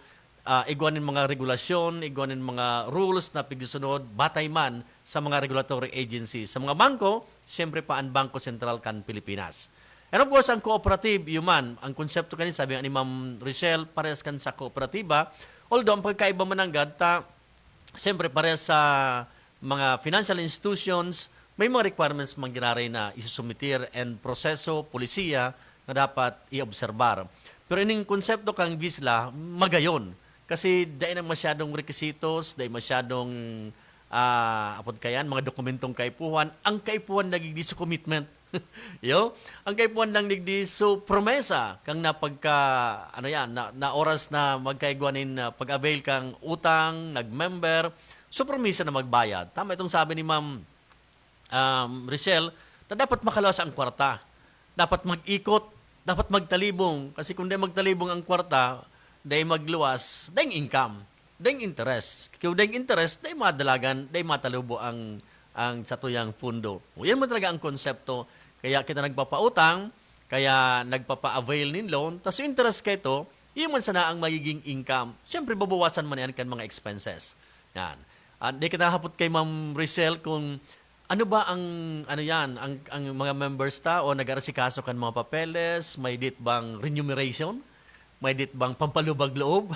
igwanin mga regulasyon, igwanin mga rules na pigsunod, batay man sa mga regulatory agencies. Sa mga bangko, siyempre pa ang Bangko Sentral kan Pilipinas. And of course, ang cooperative, yuman, ang konsepto kanina, sabi ni Ma'am Richelle, parehas kan sa kooperatiba, although ang pagkaiba mananggad, siyempre parehas sa mga financial institutions, may mga requirements mangiraray na isusumitir and proseso, polisiya, na dapat i-obserbar. Pero ining konsepto kang Visla, magayon. Kasi dahil na masyadong requisitos, dahil masyadong mga dokumentong kaipuhan, ang kaipuhan nagigdi sa commitment. Ang kaipuhan lang nagigdi sa promesa kang napagka, na oras na magkaigwanin pag-avail kang utang, nag-member, so promesa na magbayad. Tama itong sabi ni Ma'am Richelle, na dapat makalawas ang kwarta. Dapat mag-ikot, dapat magtalibong. Kasi kung di magtalibong ang kwarta, day magluwas, day income, day interest. Kung day interest, day madalagan, day matalubo ang satuyang pundo. O yan mo talaga ang konsepto. Kaya kita nagpapautang, kaya nagpapa-avail nin loan, tas yung interest ka ito, yun man sana ang magiging income. Siyempre, babawasan man yan kan mga expenses. Yan. Di kita hapot kay Ma'am Richelle kung ano ba ang mga members o nag-arsikaso kan mga papeles, may dit bang remuneration? May dit bang pampalubag loob?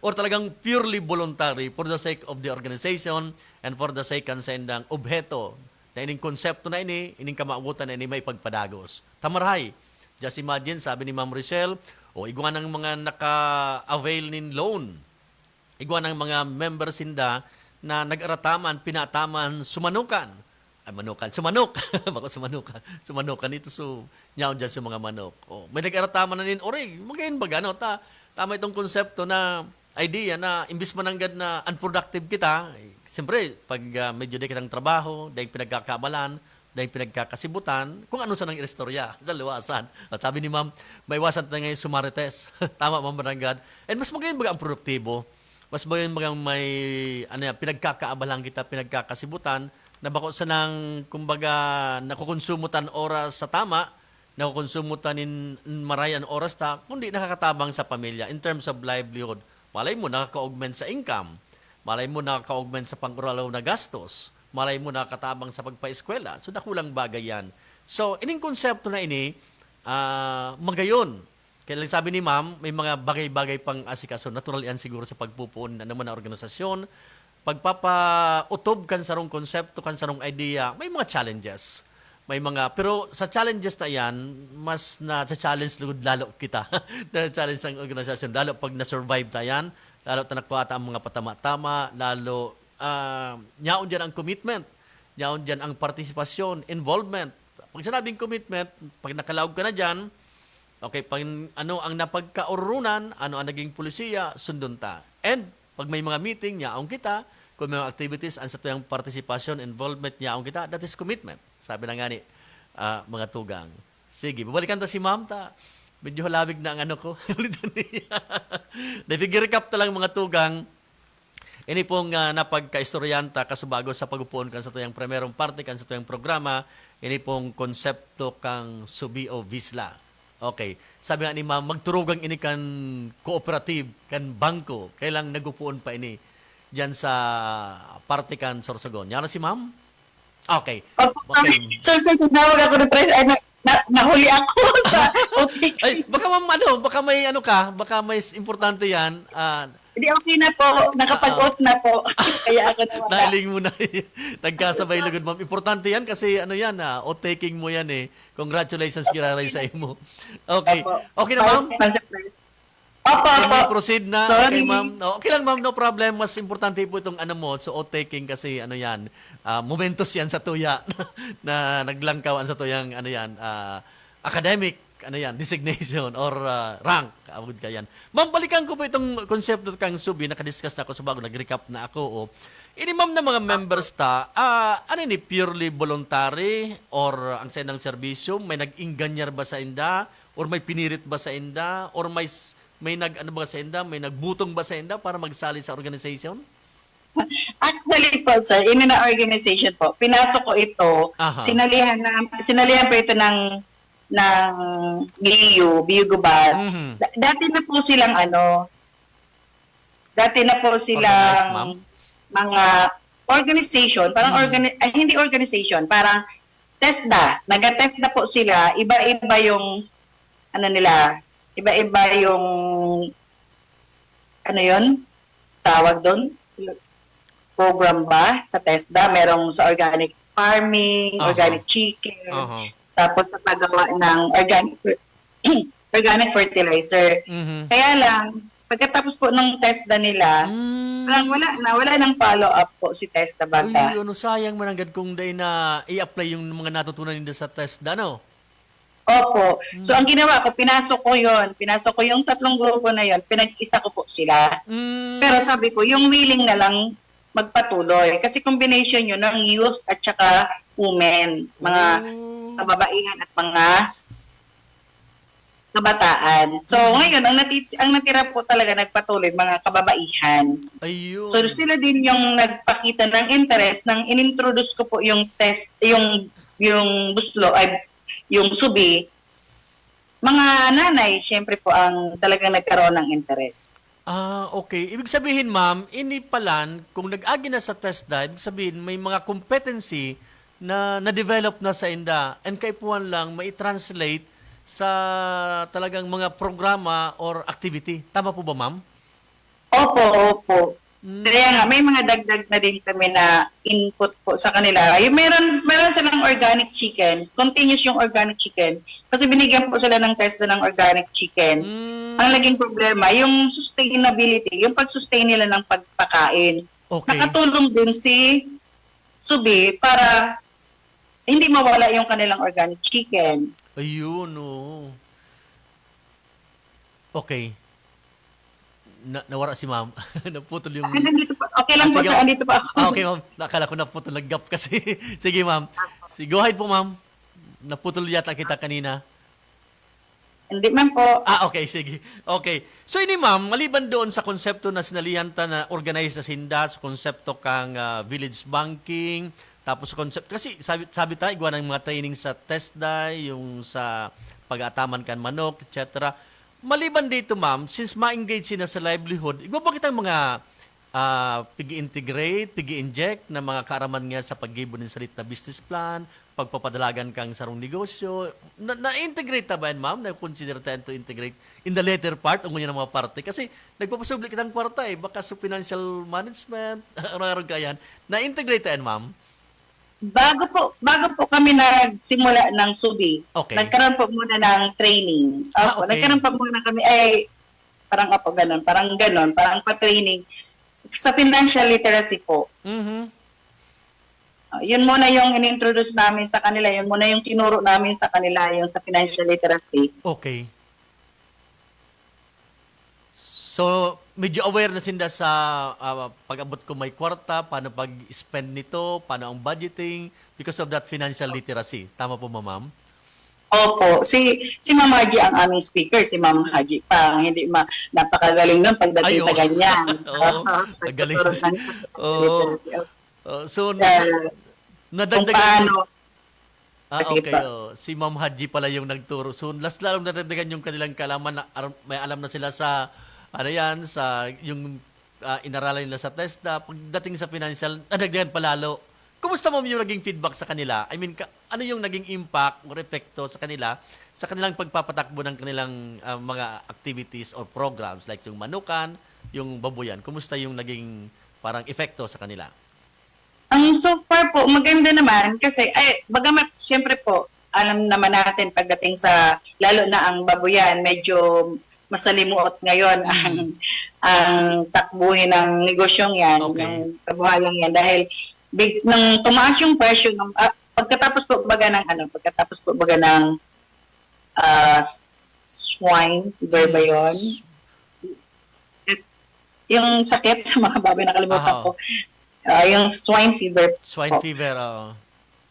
Or talagang purely voluntary for the sake of the organization and for the sake sa indang obheto na ining konsepto na ining kamaubutan na may pagpadagos. Tamaray. Just imagine, sabi ni Ma'am Richelle, igwa ng mga naka-avail nin loan. Igwa ng mga members inda na nag-arataman, pinataman, sumanok. Bako sumanukan. Sumanukan ito nyaon dyan sa mga manok. May nag-arataman na nin, magayon ba gano? Tama itong konsepto na idea na imbis mananggad na unproductive kita, siyempre, pag medyo di kitang trabaho, dahil pinagkakabalan, dahil pinagkakasibutan, kung ano sa nang istorya sa luwasan. At sabi ni Ma'am, may iwasan na ngayon sumarites. Tama, Ma'am Mananggad. And mas magayon baga ang produktibo. Mas magayon baga may pinagkakaabalan kita, pinagkakasibutan, na bako sa nang, kumbaga, nakukonsumutan oras sa tama, nakukonsumutan in marayan oras kundi nakakatabang sa pamilya in terms of livelihood. Malay mo, nakaka-augment sa income. Malay mo, nakaka-augment sa pang-uralaw na gastos. Malay mo, nakakatabang sa pagpa-eskwela. So, nakulang bagay yan. So, ining konsepto na magayon. Kaya lang sabi ni Ma'am, may mga bagay-bagay pang asikaso. Natural yan siguro sa pagpupuon na naman na organisasyon. Pagpapautob kan sarong konsepto, kan sarong idea, may mga challenges. Pero sa challenges na yan, mas na-challenge lalo kita. Na-challenge ang organisasyon. Lalo pag na-survive na yan, lalo na nakuha ang mga patama-tama, lalo nyaon dyan ang commitment, nyaon dyan ang partisipasyon, involvement. Pag sinabing commitment, pag nakalaog ka na dyan, okay, pag ang napagkaurunan, ano ang naging polisiya, sundon ta. And pag may mga meeting, nyaon kita. Kung may mga activities, ang sa tuyang participation, involvement, nyaon kita, that is commitment. Sabi na nga ni mga tugang. Sige, babalikan ta si Ma'am Medyo halawig na ang ano ko. Figure recap ta lang mga tugang. Ini pong napagka-istoryanta kasubago sa pag-upuon kan sa tuyang primerong parte kan sa tuyang programa. Ini pong konsepto kang subi o Visla. Okay. Sabi nga ni Ma'am, magturugang ini kan cooperative, kan bangko. Kailang nagupuon pa ini dyan sa parte kan Sorsogon. Yan na si Ma'am? Okay. Sir, tinawag ako ni nahuli ako sa okay. Ay, baka ma'am, baka may importante yan. Hindi, okay na po. Nakapag-out na po. Kaya ako nawala. Nahiling mo na. Nagkasabay lugod, ma'am. Importante yan kasi oath-taking mo yan eh. Congratulations, Kiraray, sa imo. Okay. Okay na, ma'am? Opo. Proceed na. Sorry. Okay, ma'am. Okay lang, ma'am. No problem. Mas importante po itong oath-taking kasi momentos yan sa tuya na naglangkawan sa tuyang academic designation or rank. Awag ka yan. Ma'am, balikan ko po itong konsepto kang Subi. Nakadiscuss na ako sa bago. Nag-recap na ako. Ini ma'am na mga members purely voluntary or ang sa indang serbisyo, may nag-inganyar ba sa inda? Or may pinirit ba sa inda? Or may ba sa inda? May nagbutong ba sa inda para magsali sa organization? Actually po, sir, in na organization po, pinasok ko ito, sinalihan po ito ng BU Gubal. Dati na po silang mga organization, parang hindi organization, parang TESDA. Nag-TESDA po sila, iba-iba yung iba-iba yung tawag doon? Program ba sa TESDA? Merong sa organic farming, organic chicken, tapos sa paggawa ng organic fertilizer. Kaya lang, pagkatapos po ng TESDA nila, parang wala nang follow-up po si TESDA baga. Uy, sayang mananggad kung day na i-apply yung mga natutunan nila sa TESDA, no? Opo. So, ang ginawa ko, pinasok ko yung 3 grupo na yon, pinag-isa ko po sila. Pero sabi ko, yung willing na lang magpatuloy. Kasi combination yun ng youth at saka women, mga kababaihan at mga kabataan. So, ngayon, ang natira po talaga nagpatuloy, mga kababaihan. Ayun. So, sila din yung nagpakita ng interest nang inintroduce ko po yung yung buslo, yung subi. Mga nanay, syempre po, ang talagang nagkaroon ng interest. Okay. Ibig sabihin, ma'am, inipalan, kung nag-agi na sa TESDA, ibig sabihin, may mga competency na na-develop na sa inda and kaipuan lang mai-translate sa talagang mga programa or activity. Tama po ba, ma'am? Opo. Kaya nga, may mga dagdag na din kami na input po sa kanila. Yung meron silang organic chicken, continuous yung organic chicken. Kasi binigyan po sila ng test ng organic chicken. Ang naging problema, yung sustainability, yung pag-sustain nila ng pagpakain. Okay. Nakatulong din si Subi para hindi mawala yung kanilang organic chicken. Ayun, Okay. Nawara si ma'am. Naputol yung... Okay lang po, sir. Andito pa ako. Okay, ma'am. Nakala ko naputol. Nag-gap kasi. Sige, ma'am. Go ahead po, ma'am. Naputol yata kita kanina. Hindi man po. Okay. Sige. Okay. So, ini ma'am, maliban doon sa konsepto na sinalihan ta na organized na sinda, sa konsepto kang village banking, tapos sa konsepto, kasi sabi tayo, gawa ng mga training sa TESDA, yung sa pag-ataman kan manok, etc. Maliban dito, ma'am, since ma-engage sila sa livelihood, igbabakit ang mga pigi-integrate, pigi-inject na mga kaaraman nga sa paggibo ng salit na business plan, pagpapadalagan kang sarong negosyo. Na-integrate ta ba yan, ma'am? Na-consider tayo to integrate in the later part, ang ng mga parte. Kasi nagpapasubli kitang kwarta baka sa financial management, araw-araw ka yan. Na-integrate tayo, ma'am? Bago po kami nagsimula ng Subi, nagkaroon po muna ng training. Nagkaroon po muna kami, parang parang pa-training sa financial literacy po. Yun muna yung in-introduce namin sa kanila, yun muna yung tinuro namin sa kanila, yung sa financial literacy. Okay. So, medyo aware na sinda sa pag-abot ko may kwarta, paano pag-spend nito, paano ang budgeting, because of that financial literacy. Tama po, ma'am? Opo. Si Ma'am Haji ang aming speaker. Si Ma'am Haji pa. Hindi napakagaling nun pagdating sa ganyan. Magaling. So, nadagdagan. Kung paano. Okay. Si Ma'am Haji pala yung nagturo. So, lalong nadagdagan yung kanilang kalaman na may alam na sila sa sa yung inaralan nila sa TESDA. Pagdating sa financial, nadagdagan palalo Kumusta mo yung naging feedback sa kanila? I mean, ano yung naging impact o epekto sa kanila sa kanilang pagpapatakbo ng kanilang mga activities or programs like yung manukan, yung babuyan? Kumusta yung naging parang epekto sa kanila? So far po, maganda naman kasi, bagamat syempre po, alam naman natin pagdating sa, lalo na ang babuyan, medyo masalimuot ngayon ang takbuhin ng negosyong yan, ng kabuhayan yan. Dahil nang tumaas yung presyo, pagkatapos po baga ng swine fever ba yun? Yung sakit sa mga baboy, nakalimutan ko. Yung swine fever. Swine fever, oo.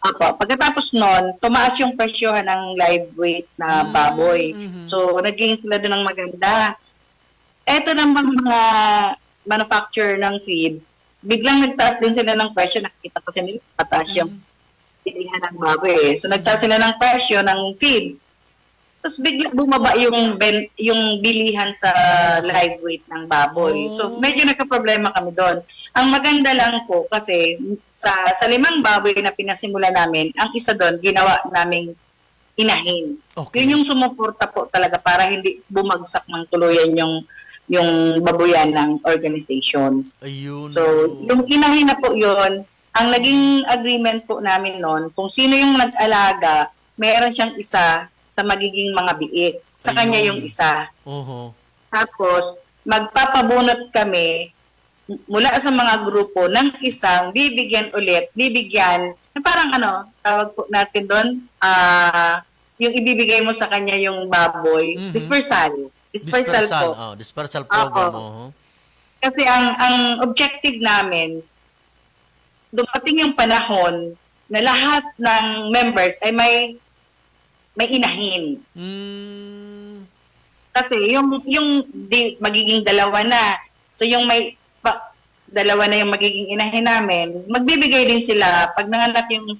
Apo. Pagkatapos nun, tumaas yung presyohan ng live weight na baboy. So, naging sila doon ng maganda. Eto naman mga manufacturer ng feeds, biglang nagtaas din sila ng presyo. Nakikita ko sila, pataas yung bilihan ng baboy. So, nagtaas sila ng presyo ng feeds. Tapos bigla bumaba yung bilihan sa live weight ng baboy. So medyo nagka-problema kami doon. Ang maganda lang po kasi sa 5 baboy na pinasimula namin, ang isa doon ginawa naming inahin. Yun yung sumuporta po talaga para hindi bumagsak ng tuluyan yung baboyan ng organization. Ayun. So yung inahin na po yun, ang naging agreement po namin noon, kung sino yung nag-alaga, meron siyang isa sa magiging mga biik. Sa kanya yung isa. Tapos, magpapabunot kami mula sa mga grupo ng isang bibigyan, parang tawag po natin doon, yung ibibigay mo sa kanya yung baboy, dispersal. Dispersal po. Dispersal program. Kasi ang objective namin, dumating yung panahon na lahat ng members ay may inahin. Kasi yung magiging dalawa na. So yung dalawa na yung magiging inahin namin, magbibigay din sila pag nanganak yung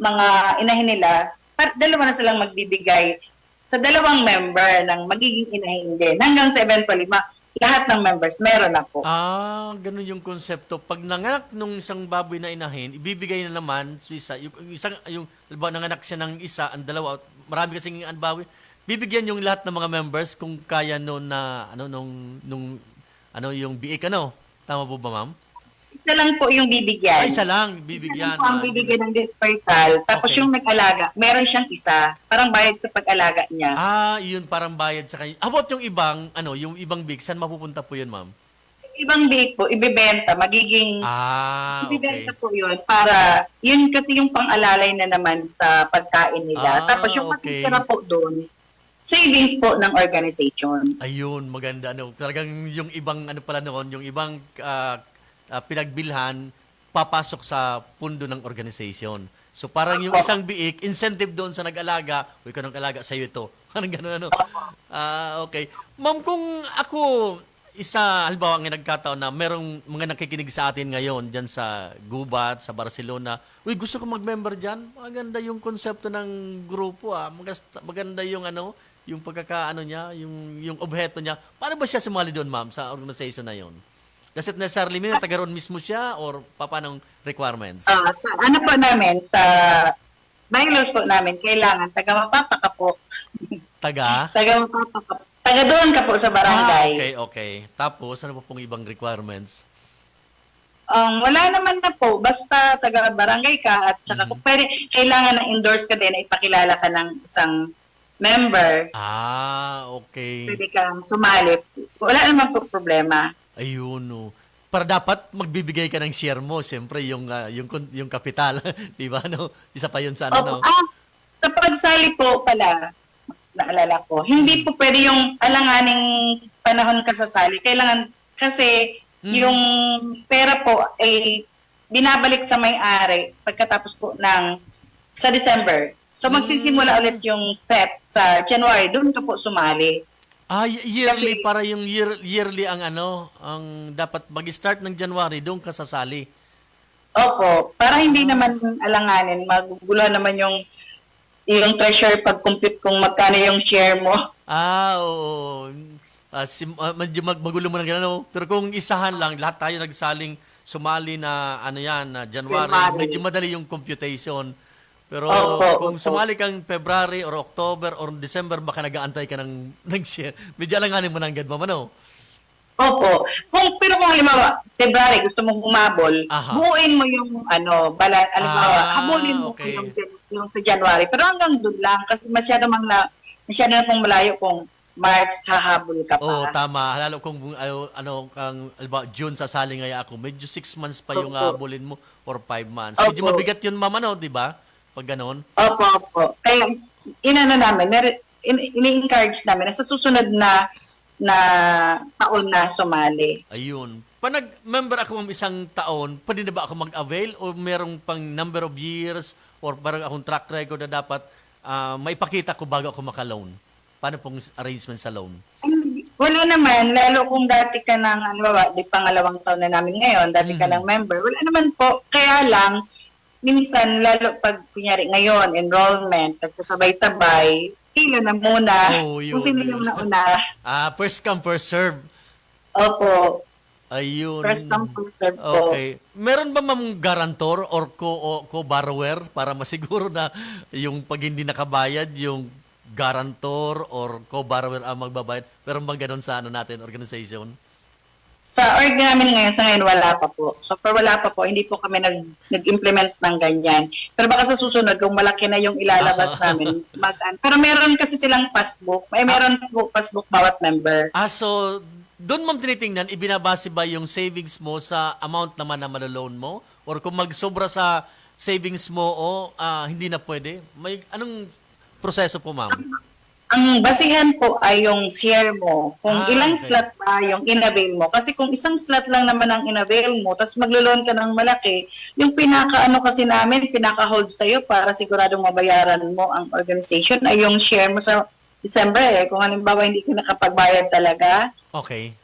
mga inahin nila, dalawa na silang magbibigay sa dalawang member ng magiging inahin din. Hanggang sa eventually, lahat ng members meron na po. Ganun yung konsepto. Pag nanganak nung isang baboy na inahin, ibibigay na naman sa isa, yung nanganak siya ng isa, ang dalawa, marami kasing baboy, bibigyan yung lahat ng mga members kung kaya noon na, yung biik, Tama po ba, ma'am? Isa lang po yung bibigyan. Isa lang, bibigyan. Isa lang po ang bibigyan ng dispersal. Tapos yung nag-alaga, meron siyang isa. Parang bayad sa pag-alaga niya. Yun, parang bayad sa kanya. About yung ibang, yung ibang biik, saan mapupunta po yun, ma'am? Ibang biik po, ibibenta. Magiging, ibibenta po yun. Para, yun kasi yung pang-alalay na naman sa pagkain nila. Tapos yung matitira po doon, savings po ng organization. Ayun, maganda. Talagang yung ibang, yung ibang pinagbilhan, papasok sa pundo ng organization. So parang yung isang biik, incentive doon sa nag-alaga, uy, kanong alaga, sa'yo ito. Parang gano'n, okay. Ma'am, kung ako, halimbawa ang nagkataon na merong mga nakikinig sa atin ngayon dyan sa Gubat, sa Barcelona, uy, gusto ko mag-member dyan? Maganda yung konsepto ng grupo, maganda yung yung niya, yung objeto niya. Paano ba siya sumali doon, ma'am, sa organization na yon? Does it necessarily mean na taga-roon mismo siya or papanong requirements? Po namin, sa bylaws po namin, kailangan taga-mapapaka po. Taga-mapapaka. Taga-doon ka po sa barangay. Okay. Tapos, ano po pong ibang requirements? Wala naman na po. Basta taga-barangay ka at saka kailangan na endorse ka din na ipakilala ka ng isang member. Okay. Pwede kang sumali. Wala naman po problema. Ayun, para dapat magbibigay ka ng share mo, siyempre yung kapital, di ba? Isa pa yun sa sa pagsali po pala, naalala ko, hindi po pwede yung alanganing panahon ka sasali. Kailangan, kasi yung pera po ay binabalik sa may-ari pagkatapos po sa December. So magsisimula ulit yung set sa January, doon ka po sumali. Yearly, para yung yearly ang ang dapat mag-start ng January, doon ka sasali. Opo, para hindi naman alanganin, magugulo naman yung treasurer pag-compute kung magkano yung share mo. Oo. Medyo magulo mo na gano'n. Pero kung isahan lang, lahat tayo nagsaling sumali na ano yan, na January, January. medyo madali yung computation. Pero Opo, kung opo. sumali kang February or October or December, baka nag-aantay ka ng share. Medyo alanganin mo ng ma'am, ano? Opo. Pero kung halimbawa, February, gusto mong humabol, Aha. buuin mo yung habulin mo okay. yung sa January. Pero hanggang doon lang, kasi masyado na pong malayo kung March hahabol ka pa. Oo, tama. Lalo kung June sasali ngaya ako, medyo 6 months pa yung Opo. habulin mo or 5 months. Opo. Medyo mabigat yun, ma'am, ano, di ba? Pag ganon. Opo. Kaya, ini-encourage namin na sa susunod na taon na sumali. Ayun. Pag nag-member ako ma'am isang taon, pwede na ba ako mag-avail o merong pang number of years or parang akong track record na dapat maipakita ko bago ako maka-loan? Paano pong arrangement sa loan? Wala naman, lalo kung dati ka ng, di pangalawang taon na namin ngayon, dati ka ng member, wala naman po. Kaya lang, minsan, lalo pag, kunyari ngayon, enrollment, at sabay-tabay, pila na muna, Yun, kung sino yun. yung nauna. First come, first serve. Opo, Ayun. first come, first serve po. Okay. Meron ba ma'am garantor or co-borrower para masiguro na yung pag hindi nakabayad, yung garantor or co-borrower ang magbabayad? Meron bang ganun sa natin, organization? Sa org namin ngayon, sa ngayon wala pa po. So, wala pa po, hindi po kami nag-implement ng ganyan. Pero baka sa susunod, kung malaki na yung ilalabas namin, pero meron kasi silang passbook. Meron po passbook bawat member. So doon ma'am tinitingnan, ibinabase ba yung savings mo sa amount naman na malaloan mo? Or kung magsobra sa savings mo hindi na pwede? May anong proseso po, ma'am? Ang basihan po ay yung share mo. Kung ilang okay. slot ba yung in-avail mo. Kasi kung isang slot lang naman ang in-avail mo, tapos maglo-loan ka ng malaki, yung kasi namin, pinaka-hold sa'yo para siguradong mabayaran mo ang organization ay yung share mo sa December. Kung halimbawa hindi ka nakapagbayad talaga, Okay.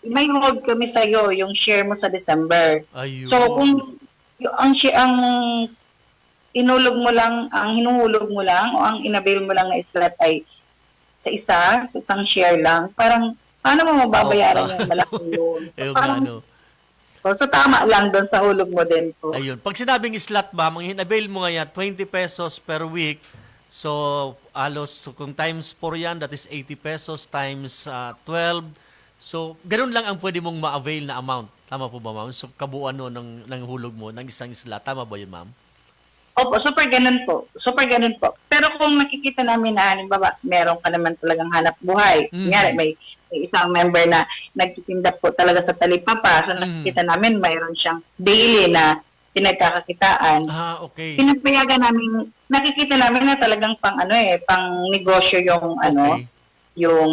may hold kami sa'yo, yung share mo sa December. Ayun. So kung ang hinuhulog mo lang o ang in-avail mo lang na slot ay sa isang share lang, parang paano mo mababayaran yung malaking loan? Ayun Parang, nga, tama lang doon sa hulog mo din po. Ayun. Pag sinabing slot ba, ang in-avail mo nga yan, 20 pesos per week. So, kung times 4 yan, that is 80 pesos times 12. So, ganun lang ang pwede mong ma-avail na amount. Tama po ba, ma'am? So, kabuuan ng hulog mo ng isang slot. Tama ba yun, ma'am? Opo, super ganun po. Pero kung nakikita namin na halimbawa, meron ka naman talagang hanap buhay. Kunyari, may isang member na nagtitinda po talaga sa talipapa. So nakikita namin mayroon siyang daily na pinagkakakitaan. Okay. Pinapayagan namin, nakikita namin na talagang pang negosyo yung yung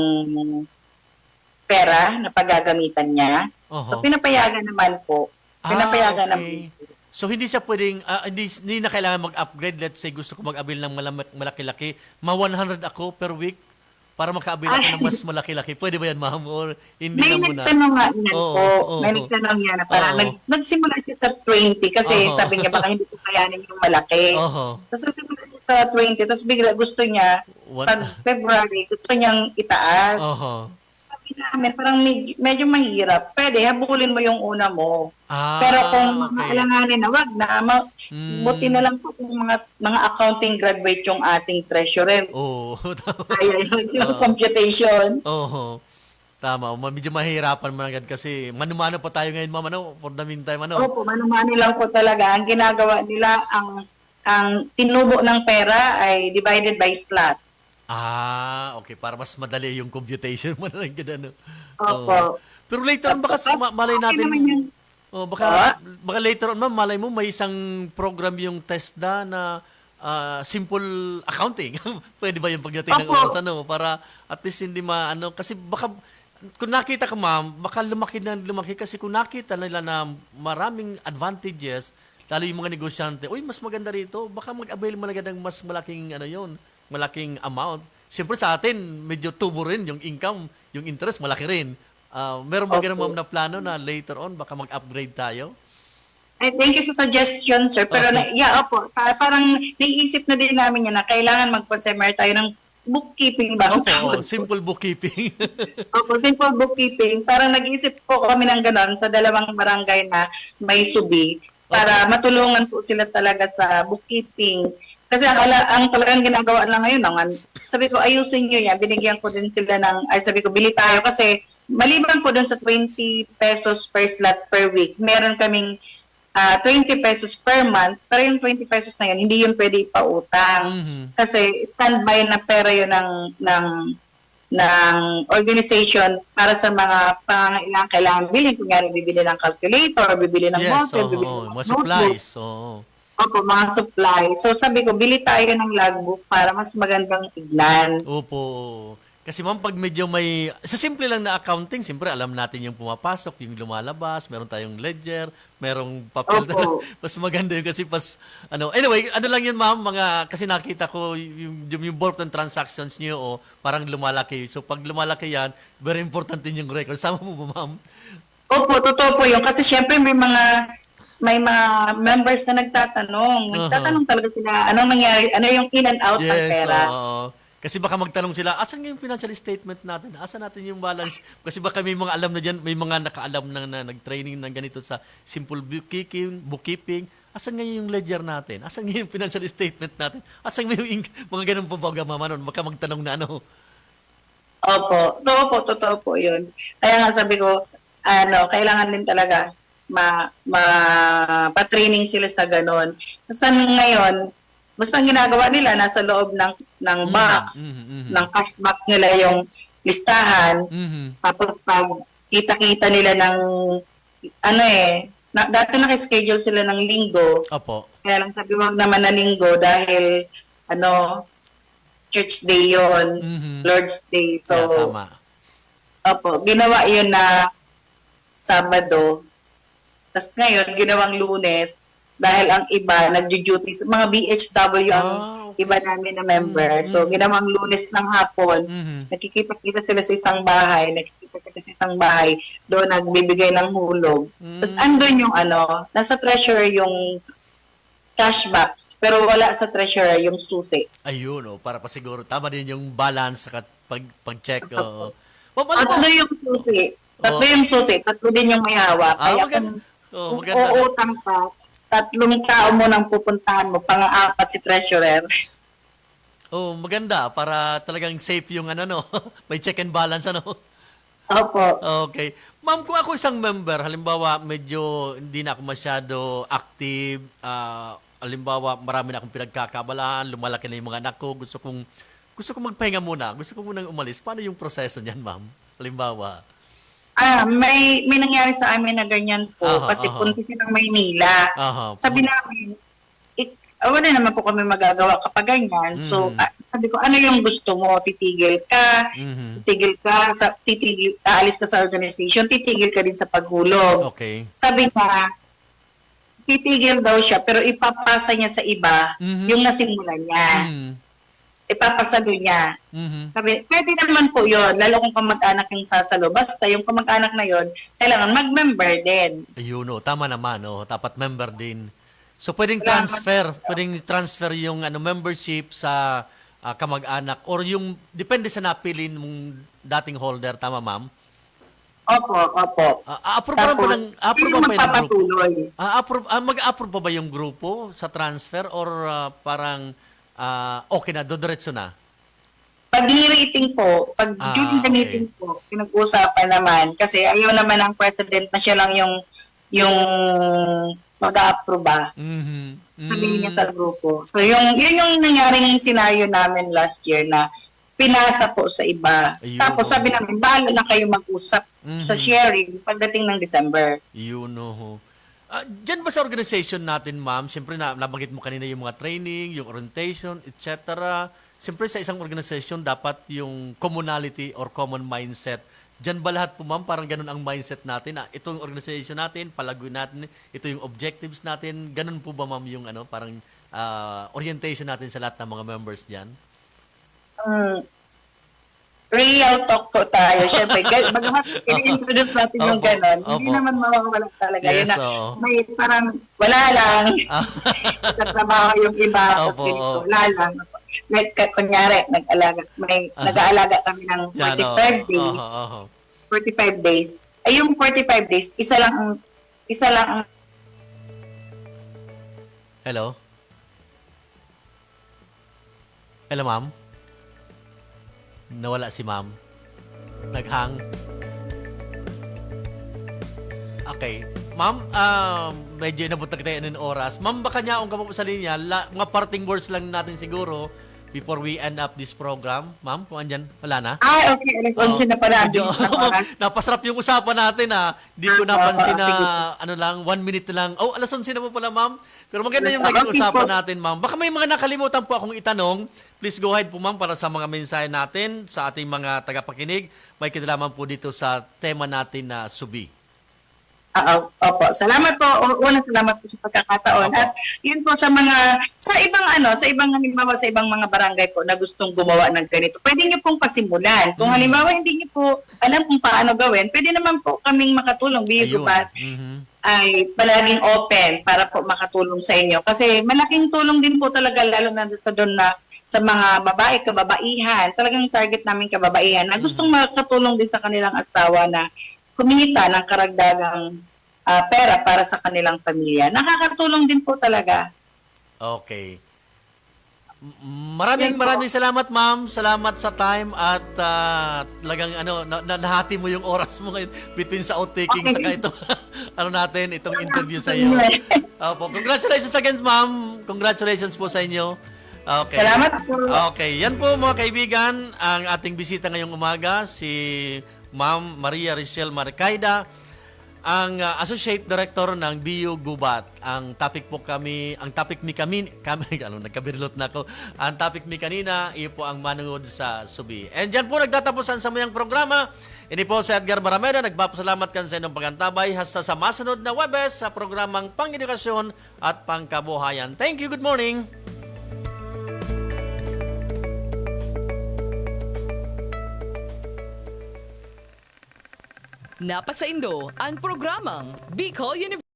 pera na paggagamitan niya. So pinapayagan naman po. Pinapayagan naman. So hindi siya pwedeng hindi na kailangan mag-upgrade. Let's say gusto ko mag-avail ng malaki-laki, 100 ako per week para maka-avail ako ng mas malaki-laki. Pwede ba yan, ma'am? Or hindi na muna? May nagtanong nga yan po. May nagtanong yan na parang nagsimula siya sa 20 kasi sabi niya baka hindi ko kayanin yung malaki. Tapos nagsimula siya sa 20 tapos bigla gusto niya pag February gusto niyang itaas. Namin, parang medyo mahirap. Pwede, habulin mo yung una mo. Pero kung maalanganin na, wag na. Buti na lang po kung mga accounting graduate yung ating treasurer. Kaya yung computation. Tama. Medyo mahirapan mo agad kasi manumano pa tayo ngayon, ma'am, for the meantime, Opo, manumano lang po talaga. Ang ginagawa nila, ang tinubo ng pera ay divided by slot. Okay. Para mas madali yung computation mo na ganun. Opo. Pero later on, baka malay natin, baka later on, ma'am, malay mo, may isang program yung TESDA na simple accounting. Pwede ba yung pagdating ng oras, para at least hindi kasi baka, kung nakita ka, ma'am, baka lumaki kasi kung nakita nila na maraming advantages, lalo yung mga negosyante, mas maganda rito, baka mag-avail mo na ng mas malaking malaking amount. Siyempre sa atin, medyo tubo rin yung income, yung interest, malaki rin. Meron ba ganun, ma'am, na plano na later on, baka mag-upgrade tayo? Thank you sa suggestion, sir. Pero, opo, parang naiisip na din namin yan na kailangan mag-consumer tayo ng bookkeeping ba? ang Opo, tawag? simple bookkeeping. Opo, simple bookkeeping. Parang nag-iisip po kami ng ganon sa dalawang barangay na may subi para matulungan po sila talaga sa bookkeeping. Kasi ang talagang ginagawa lang ngayon, sabi ko, ayusin nyo yan. Binigyan ko din sila sabi ko, bili tayo. Kasi maliban po dun sa 20 pesos per slot per week, meron kaming 20 pesos per month. Pero yung 20 pesos na yun, hindi yun pwede ipautang. Kasi standby na pera yun ng organization para sa mga pangangailangan kailangan bilhin. Kunyari, bibili ng calculator, bibili ng bottle, bibili ng mga notebook. supplies. Opo, mga supply. So sabi ko, bili tayo ng logbook para mas magandang tignan. Opo. Kasi ma'am, pag medyo sa simple lang na accounting, siyempre alam natin yung pumapasok, yung lumalabas, meron tayong ledger, merong papel. Mas maganda yun kasi anyway, ano lang yun ma'am, kasi nakita ko yung bulk ng transactions niyo parang lumalaki. So pag lumalaki yan, very important din yung record. Sama mo ba ma'am? Opo, totoo po yun. Kasi syempre may mga members na nagtatanong. Nagtatanong talaga sila, anong nangyari, ano yung in and out ng pera. Kasi baka magtanong sila, asan yung financial statement natin? Asan natin yung balance? Kasi baka may mga alam na dyan, may mga nakaalam na nag-training ng ganito sa simple bookkeeping. Asan nga yung ledger natin? Asan nga yung financial statement natin? Asan nga yung mga ganun po ba mama nun? Baka magtanong na ano. Opo, totoo po yun. Kaya nga sabi ko, kailangan din talaga pa-training sila sa ganon. Basta ngayon, basta ang ginagawa nila, nasa loob ng box, ng cash box nila yung listahan. Tapos pag kita-kita nila dati nakaschedule sila ng linggo. Opo. Kaya lang sabi wag naman na linggo dahil church day yon, Lord's Day. So, tama. Opo, ginawa yun na Sabado. Tapos ngayon, ginawang Lunes dahil ang iba nagjo-duty, mga BHW ang iba namin na member. So, ginawang Lunes ng hapon, nakikita-kita sila sa isang bahay, doon nagbibigay ng hulog. Tapos andun yung nasa treasurer yung cash box, pero wala sa treasurer yung susi. Ayun, para pa siguro. Tama din yung balance at pag-check. Tatlo yung susi. Tatlo din yung may hawak. Kaya kung uutang ka, 3 tao mo nang pupuntahan mo, pang-apat si treasurer. Maganda. Para talagang safe yung may check and balance, Opo. Okay. Ma'am, kung ako isang member, halimbawa, medyo hindi na ako masyado active, halimbawa, marami na akong pinagkakabalaan, lumalaki na yung mga anak ko, gusto kong magpahinga muna, gusto ko munang umalis. Paano yung proseso niyan, ma'am? Halimbawa. May nangyari sa amin na ganyan po, kasi punta siya ng Maynila. Sabi namin, wala naman po kami magagawa kapag ganyan. So, sabi ko, ano yung gusto mo? Titigil ka, aalis ka sa organization, titigil ka din sa paghulog. Okay. Sabi niya, titigil daw siya, pero ipapasa niya sa iba yung nasimulan niya. Ipapasalo niya. Sabi, pwede naman po yun, lalo kung kamag-anak yung sasalo. Basta yung kamag-anak na yun, kailangan mag-member din. Ayun, tama naman, dapat member din. So, pwedeng transfer yung membership sa kamag-anak or yung, depende sa napili mong dating holder, tama ma'am? Opo. Approve ba ng grupo? Mag-approve pa ba yung grupo sa transfer or parang okay na, dodiretso na? Pag ni-rating po, during the meeting po, pinag-usapan naman, kasi ayaw naman ng president na siya lang yung mag-a-approve sabihin niya sa grupo. So, yun yung nangyaring senaryo namin last year na pinasa po sa iba. Ayun, tapos sabi namin, bahala na kayo mag-usap sa sharing pagdating ng December. Yun, Diyan ba sa organization natin, ma'am, siyempre nabanggit mo kanina yung mga training, yung orientation, etc. Siyempre sa isang organization, dapat yung commonality or common mindset. Diyan ba lahat po, ma'am, parang ganun ang mindset natin? Itong organization natin, palaguin natin, ito yung objectives natin. Ganun po ba, ma'am, yung parang orientation natin sa lahat ng mga members diyan? real talk po tayo. Siyempre, bagamat i-introduce natin yung Opo, gano'n, opo. hindi naman mawawala talaga. Yes, Yun na, oo. may parang wala lang. Sa trabaho yung iba. Opo, Tapos ganito, oo. wala lang. Kunyari, nag-aalaga kami ng 45 days. 45 days. Ay, yung 45 days, isa lang ang Hello? Hello, ma'am? Nawala si ma'am. Naghang. Okay. Ma'am, medyo inabot na kita ng oras. Ma'am, baka niya kung kamo sa linya, mga parting words lang natin siguro before we end up this program. Ma'am, kung andyan, wala na? okay. Alas 11 na pala. Medyo, napasarap yung usapan natin, ha. Di ko napansin na, 1 minute na lang. Alas 11 na po pala, ma'am. Pero maganda yung naging usapan natin, ma'am. Baka may mga nakalimutan po akong itanong. Please go ahead po, ma'am, para sa mga mensahe natin, sa ating mga tagapakinig. May kinalaman po dito sa tema natin na subi. Opo. Salamat po. Unang salamat po sa pagkakataon. Opo. At yun po sa ibang halimbawa sa ibang mga barangay po na gustong gumawa ng ganito. Pwede niyo pong pasimulan. Kung halimbawa hindi niyo po alam kung paano gawin, pwede naman po kaming makatulong. Biyugubat ay palaging open para po makatulong sa inyo. Kasi malaking tulong din po talaga lalo na sa doon na sa mga babae, kababaihan. Talagang target namin kababaihan na gustong makatulong din sa kanilang asawa na kumita ng karagdagang pera para sa kanilang pamilya. Nakakatulong din po talaga. Okay. Maraming salamat, ma'am. Salamat sa time at talagang nahati mo yung oras mo ngayon between sa outtaking saka ito itong interview sa iyo. Opo, congratulations again, ma'am. Congratulations po sa inyo. Okay. Salamat po. Okay, yan po mga kaibigan, ang ating bisita ngayong umaga, si Ma'am Maria Richelle Marcaida, ang Associate Director ng BU Gubat. Ang topic mi nagkabirilot na ako. Ang topic mi kanina, iyo po ang manungod sa subi. And dyan po nagtatapos ang samayang programa. Ini po si Edgar Barameda, nagpapasalamat kan sa inyong pagantabay hasta sa masunod na Webes sa programang Pang-edukasyon at Pangkabuhayan. Thank you, good morning! Napasaindo ang programang Bicol University.